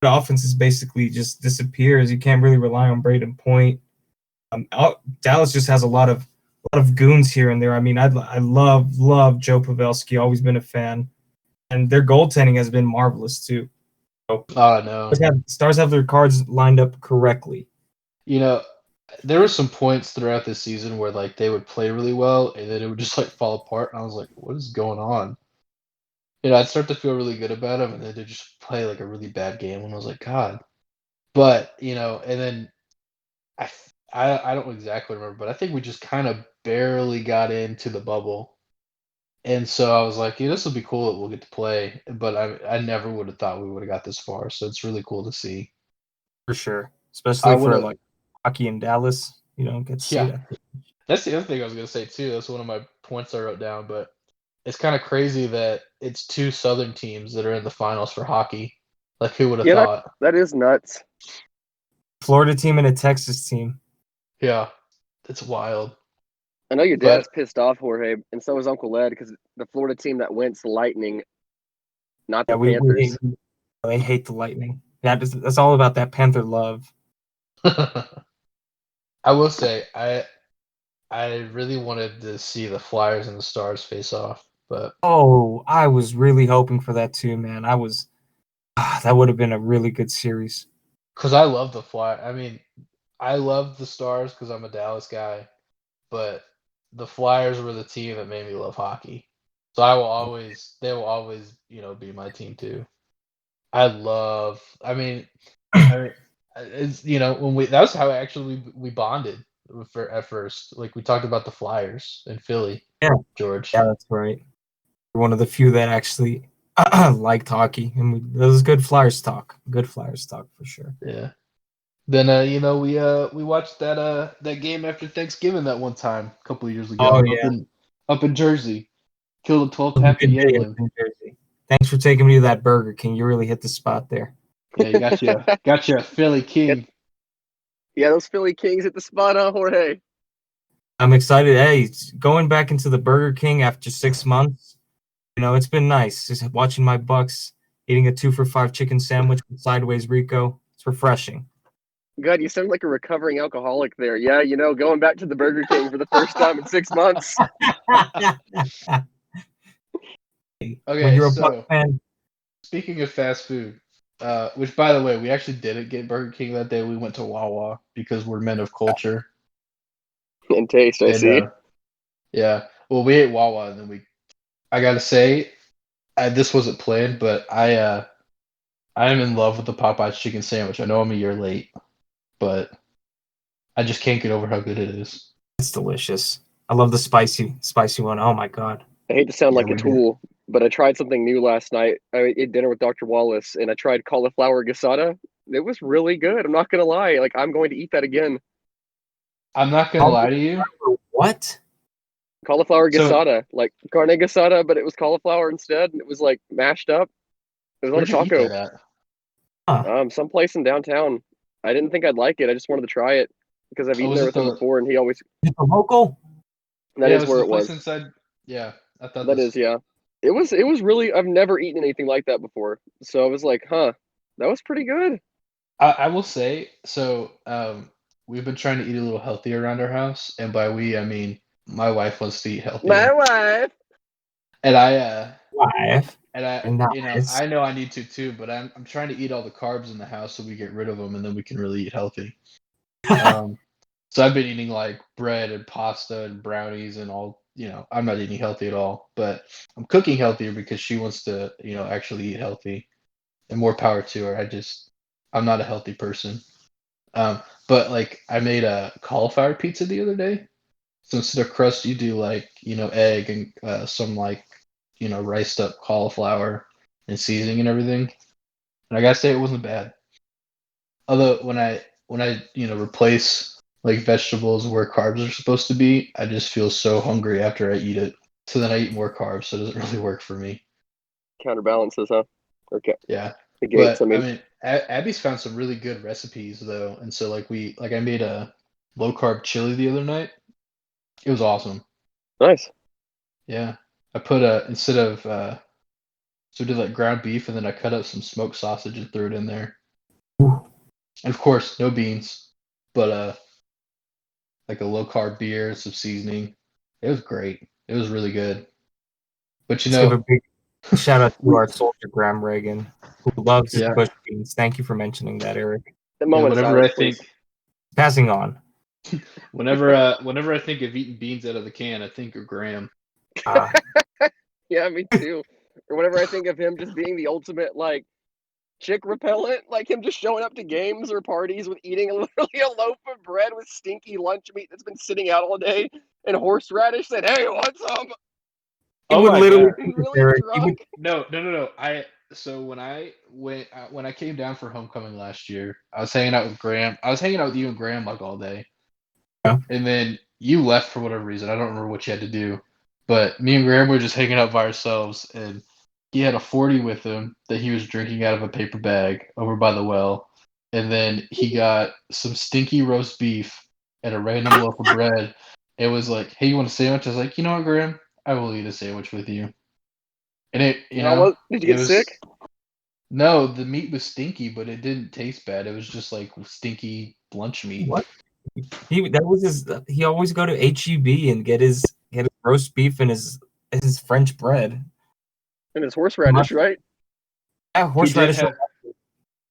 the offense is basically just disappears. You can't really rely on Braden Point. Dallas just has a lot of goons here and there. I mean, I love Joe Pavelski. Always been a fan, and their goaltending has been marvelous too. So, no. Stars have their cards lined up correctly. You know, there were some points throughout this season where like they would play really well and then it would just like fall apart, and I was like, what is going on? I'd start to feel really good about them, and then they'd just play like a really bad game, and I was like, God. But and then I don't exactly remember, but I think we just kind of barely got into the bubble. And so I was like, this will be cool that we'll get to play. But I never would have thought we would have got this far. So it's really cool to see. For sure. Especially for like hockey in Dallas. You don't get to see that. That's the other thing I was going to say, too. That's one of my points I wrote down. But it's kind of crazy that it's two Southern teams that are in the finals for hockey. Like, who would have thought? That is nuts. Florida team and a Texas team. Yeah, it's wild. I know your dad's pissed off, Jorge, and so is Uncle Ed, because the Florida team that wins the Lightning, not the Panthers. They hate the Lightning. That's all about that Panther love. I will say, I really wanted to see the Flyers and the Stars face off, but I was really hoping for that too, man. That would have been a really good series. Because I love the Fly. I mean, I love the Stars because I'm a Dallas guy, but the Flyers were the team that made me love hockey. So they will always, be my team too. I mean, it's that was how actually we bonded at first. Like we talked about the Flyers in Philly. Yeah, George. Yeah, that's right. We're one of the few that actually liked hockey, and it was good Flyers talk. Good Flyers talk for sure. Yeah. Then we watched that game after Thanksgiving that one time a couple of years ago. Oh yeah. Up in Jersey. Killed a 12 pack of Yingling. Thanks for taking me to that Burger King. You really hit the spot there. Yeah, you got you a Philly King. Yeah, those Philly Kings hit the spot, huh, Jorge? I'm excited. Hey, going back into the Burger King after 6 months, it's been nice just watching my Bucks eating a 2-for-5 chicken sandwich with Sideways Rico. It's refreshing. God, you sound like a recovering alcoholic there. Yeah, going back to the Burger King for the first time in 6 months. Okay, when you're a so Buck fan. Speaking of fast food, which by the way, we actually didn't get Burger King that day. We went to Wawa because we're men of culture and taste. I see. Yeah, well, we ate Wawa, and then I gotta say, this wasn't planned, but I am in love with the Popeyes chicken sandwich. I know I'm a year late, but I just can't get over how good it is. It's delicious. I love the spicy one. Oh my god. I hate to sound like a tool, but I tried something new last night. I ate dinner with Dr. Wallace, and I tried cauliflower gasada. It was really good. I'm not gonna lie. Like, I'm going to eat that again. I'm not gonna lie to you. What? Cauliflower gasada, like carne gasada, but it was cauliflower instead, and it was like mashed up. It was on a taco. Eat that at? Someplace in downtown. I didn't think I'd like it. I just wanted to try it because I've eaten there with him before, and he always. Is it local? That is where it was. Inside. Yeah, I thought that is. Yeah, it was. It was really. I've never eaten anything like that before, so I was like, "Huh, that was pretty good." I will say so. We've been trying to eat a little healthier around our house, and by we, I mean my wife wants to eat healthier. My wife. And I. Wife. And I know I need to too, but I'm trying to eat all the carbs in the house so we get rid of them, and then we can really eat healthy. So I've been eating like bread and pasta and brownies and all. I'm not eating healthy at all, but I'm cooking healthier because she wants to, actually eat healthy, and more power to her. I'm not a healthy person. But like I made a cauliflower pizza the other day, So instead of crust, you do like egg and some like riced up cauliflower and seasoning and everything. And I gotta say it wasn't bad. Although when I replace like vegetables where carbs are supposed to be, I just feel so hungry after I eat it. So then I eat more carbs, so it doesn't really work for me. Counterbalances, huh? Okay, Yeah. negates. I But I mean, mean, Abby's found some really good recipes though, and so I made a low carb chili the other night. It was awesome. nice. Yeah. I put instead of so I did like ground beef and then I cut up some smoked sausage and threw it in there. Ooh. And of course, no beans, but like a low carb beer, some seasoning. It was great. It was really good. But Let's give a big shout out to our soldier Graham Reagan, who loves his yeah, bush beans. Thank you for mentioning that, Eric. The yeah. moment of Whenever I silence, please. think, Passing on. whenever I think of eating beans out of the can, I think of Graham. Yeah, me too. Or whenever I think of him just being the ultimate like chick repellent, like him just showing up to games or parties with eating literally a loaf of bread with stinky lunch meat that's been sitting out all day and horseradish, said, "Hey, what's up?" He Oh would my literally god! He's do this, really Eric. He would, drunk. No. So when I came down for homecoming last year, I was hanging out with Graham. I was hanging out with you and Graham like all day. Yeah. And then you left for whatever reason. I don't remember what you had to do. But me and Graham were just hanging out by ourselves, and he had a 40 with him that he was drinking out of a paper bag over by the well. And then he got some stinky roast beef and a random loaf of bread. It was like, hey, you want a sandwich? I was like, you know what, Graham? I will eat a sandwich with you. And Did you it get was sick? no, the meat was stinky, but it didn't taste bad. It was just like stinky lunch meat. what? He always go to HEB and get his roast beef and his French bread. And it's horseradish, right? Yeah, horseradish.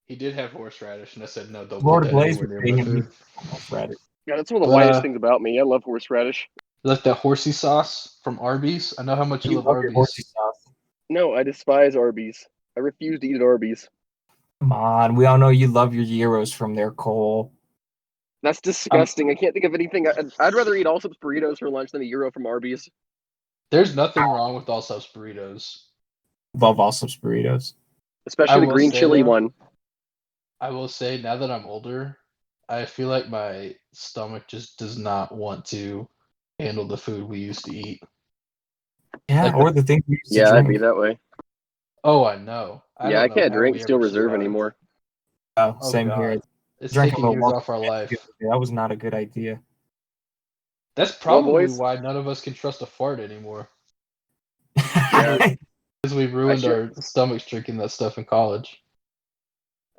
He did have horseradish, and I said no. Don't put Florida that Blaze anywhere was near paying my him food. horseradish. Yeah, that's one of the But whitest things about me. I love horseradish. like that horsey sauce from Arby's. I know how much you You love love your horsey Arby's. sauce. No, I despise Arby's. I refuse to eat at Arby's. Come on, we all know you love your gyros from there, Cole. That's disgusting. I can't think of anything. I'd rather eat Allsup's burritos for lunch than a gyro from Arby's. There's nothing wrong with Allsup's burritos. Love Allsup's burritos. I Especially the will green say chili though, one. I will say now that I'm older, I feel like my stomach just does not want to handle the food we used to eat. Yeah, Like or the things we used to Yeah, I'd be drink. that way. oh, I know. I Yeah, I don't know can't how drink we Steel ever Reserve survived. anymore. Oh, Oh same here. god. It's Drank a taking years Milwaukee off our life. That was not a good idea. That's Well, probably boys, why none of us can trust a fart anymore. yeah, Because we I ruined should. our stomachs drinking that stuff in college.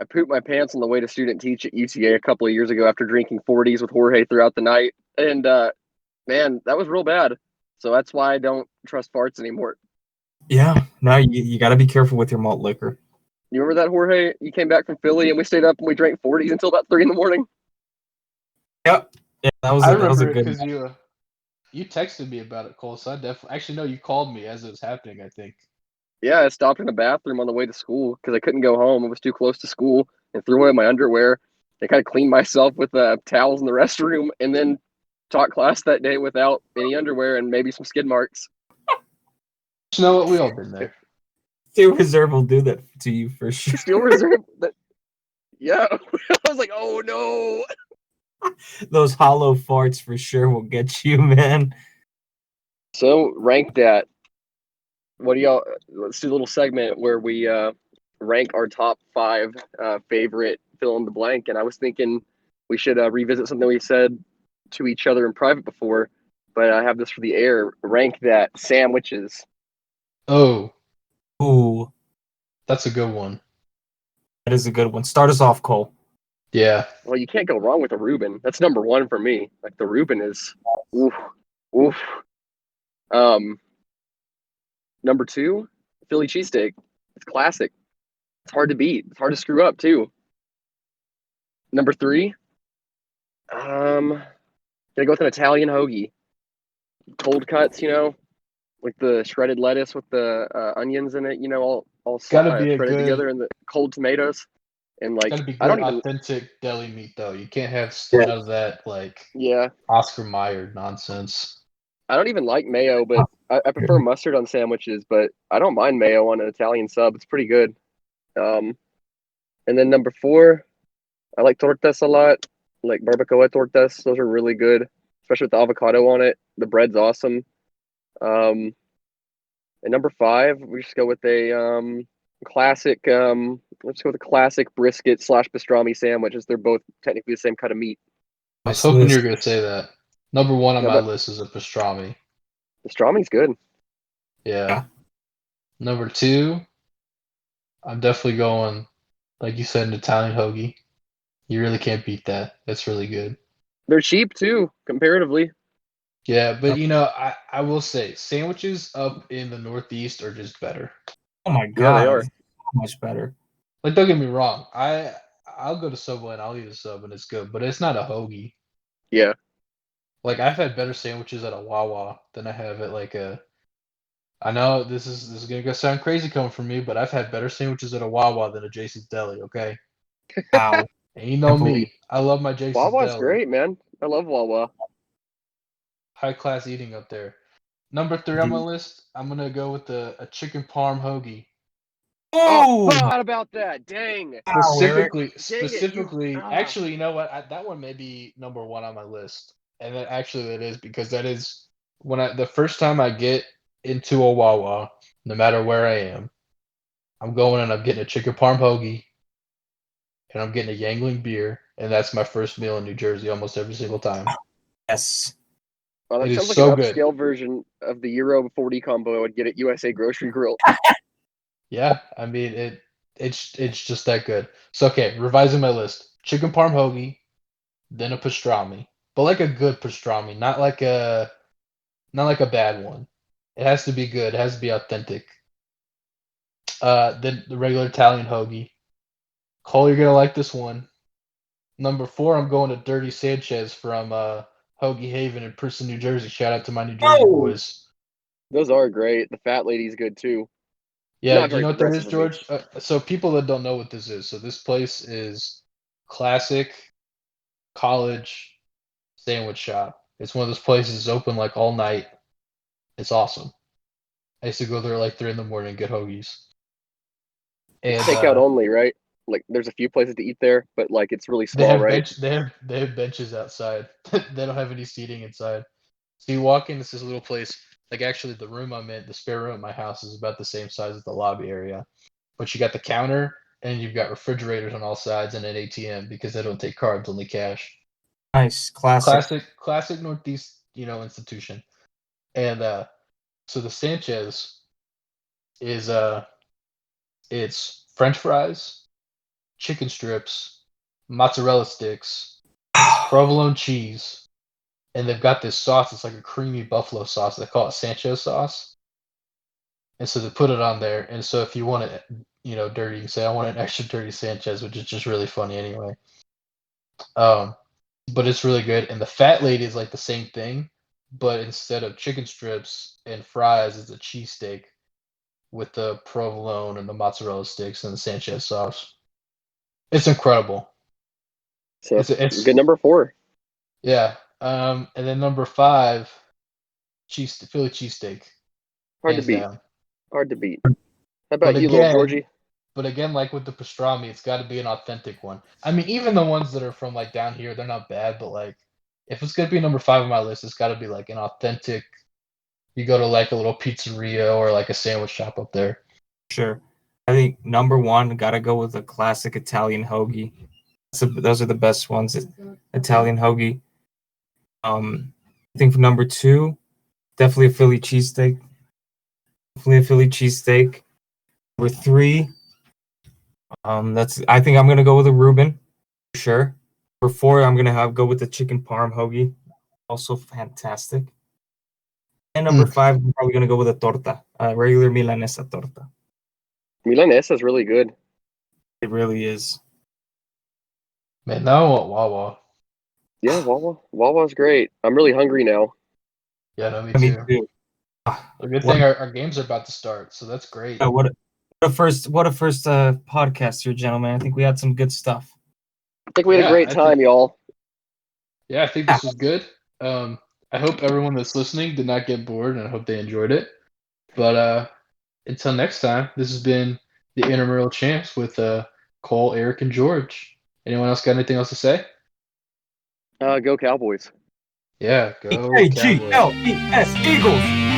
I pooped my pants on the way to student teach at UTA a couple of years ago after drinking 40s with Jorge throughout the night, and man, that was real bad. So that's why I don't trust farts anymore. Yeah, no, you got to be careful with your malt liquor. You remember that, Jorge? You came back from Philly and we stayed up and we drank 40s until about 3 in the morning. Yep. Yeah, that was I a remember it good because you texted me about it, Cole. So I definitely actually no, you called me as it was happening. I think. Yeah, I stopped in the bathroom on the way to school because I couldn't go home. It was too close to school, and threw away my underwear. I kind of cleaned myself with towels in the restroom, and then taught class that day without any underwear and maybe some skid marks. You know what? We all been there. Steel Reserve will do that to you for sure. Steel Reserve. Yeah, I was like, oh no. Those hollow farts for sure will get you, man. So rank that. What do y'all? Let's do a little segment where we rank our top 5 favorite fill in the blank. And I was thinking we should revisit something we said to each other in private before, but I have this for the air. Rank that sandwiches. Oh, Ooh, that's a good one. that is a good one. Start us off, Cole. Yeah. Well, you can't go wrong with a Reuben. That's number 1 for me. Like the Reuben is, oof, oof. Number 2, Philly cheesesteak. It's classic. It's hard to beat. It's hard to screw up too. Number 3, gonna go with an Italian hoagie. Cold cuts, with the shredded lettuce with the onions in it, all It's got to be a shredded good. together, and the cold tomatoes. And It's like gotta be I good, don't even authentic deli meat though. You can't have Yeah. none of that like yeah, Oscar Mayer nonsense. I don't even like mayo, but I prefer mustard on sandwiches, but I don't mind mayo on an Italian sub. It's pretty good. And then number 4, I like tortas a lot, like barbacoa tortas. Those are really good, especially with the avocado on it. The bread's awesome. Um, and number 5, we just go with a classic. Let's go with a classic brisket / pastrami sandwich, as they're both technically the same kind of meat. I was Nice hoping you list. were gonna say that. Number one on Now, my but list is a pastrami. pastrami's good. Yeah. Yeah. Number 2, I'm definitely going, like you said, an Italian hoagie. You really can't beat that. That's really good. They're cheap too, comparatively. Yeah, but I will say sandwiches up in the Northeast are just better. Oh my Yeah, they god, are. so much better. Like, don't get me wrong, I'll go to Subway and I'll eat a sub and it's good, but it's not a hoagie. Yeah, Like, I've had better sandwiches at a Wawa than I have at like a. I know this is gonna sound crazy coming from me, but I've had better sandwiches at a Wawa than a Jason's Deli. Okay, Wow. and you know Can't believe- me, I love my Jason's Wawa's Deli. great, man. I love Wawa. High class eating up there. Number 3 on my list, I'm gonna go with a chicken parm hoagie. Oh, Oh, forgot about that. Dang. wow, Eric. Specifically, Ah. actually, you know what? That one may be number 1 on my list, and that actually that is because that is the first time I get into a Wawa, no matter where I am, I'm going and I'm getting a chicken parm hoagie, and I'm getting a Yangling beer, and that's my first meal in New Jersey almost every single time. Yes. Well, that It is sounds like so an good. upscale version of the Euro 40 combo I would get at USA Grocery Grill. Yeah, I mean it's just that good. So okay, revising my list: chicken parm hoagie, then a pastrami, but like a good pastrami, not like a bad one. It has to be good. It has to be authentic. Then the regular Italian hoagie. Cole, you're gonna like this one. Number 4, I'm going to Dirty Sanchez from Hoagie Haven in Princeton, New Jersey. Shout out to my New Jersey Oh, boys. Those are great. The fat lady's good too. Yeah, Not do you very know what that progressive is, of me. George? So people that don't know what this is, so this place is classic college sandwich shop. It's one of those places open like all night. It's awesome. I used to go there like 3 in the morning and get hoagies. It's And takeout only, right? Like there's a few places to eat there, but like it's really they small, have right? they have benches outside. They don't have any seating inside. So you walk in, it's this little place. Like actually the room I'm in, the spare room at my house is about the same size as the lobby area. But you got the counter and you've got refrigerators on all sides and an ATM because they don't take cards, only cash. nice. Classic. Classic Northeast, institution. And so the Sanchez is it's French fries, chicken strips, mozzarella sticks, provolone cheese, and they've got this sauce. It's like a creamy buffalo sauce. They call it Sanchez sauce, and so they put it on there. And so if you want it, dirty, you can say I want an extra dirty Sanchez, which is just really funny anyway. But it's really good. And the fat lady is like the same thing, but instead of chicken strips and fries, it's a cheesesteak with the provolone and the mozzarella sticks and the Sanchez sauce. It's incredible. So It's good number 4. yeah. And then number 5, Philly cheesesteak, Hard to hands beat. down. Hard to beat. How But about you, little again, Georgie? like with the pastrami, it's got to be an authentic one. I mean, even the ones that are from like down here, they're not bad. But like, if it's gonna be number 5 on my list, it's got to be like an authentic. You go to like a little pizzeria or like a sandwich shop up there. Sure. I think number 1, gotta go with a classic Italian hoagie. Those are the best ones. Italian hoagie. I think for number 2, definitely a Philly cheesesteak. Definitely a Philly cheesesteak. Number 3, I think I'm gonna go with a Reuben, for sure. For 4, I'm gonna go with the chicken parm hoagie, also fantastic. And number 5, I'm probably gonna go with a torta, a regular Milanesa torta. Milanesa is really good. It really is. Man, now I want Wawa. Yeah, Wawa's great. I'm really hungry now. Yeah, no, me Me too. too. A good What, thing our games are about to start, so that's great. what What a first podcast here, gentlemen. I think we had some good stuff. I think we had a great time, y'all. Yeah, I think this was good. I hope everyone that's listening did not get bored, and I hope they enjoyed it. But until next time, this has been the Intramural Champs with Cole, Eric, and George. Anyone else got anything else to say? Go Cowboys. Yeah, go AGLES Eagles.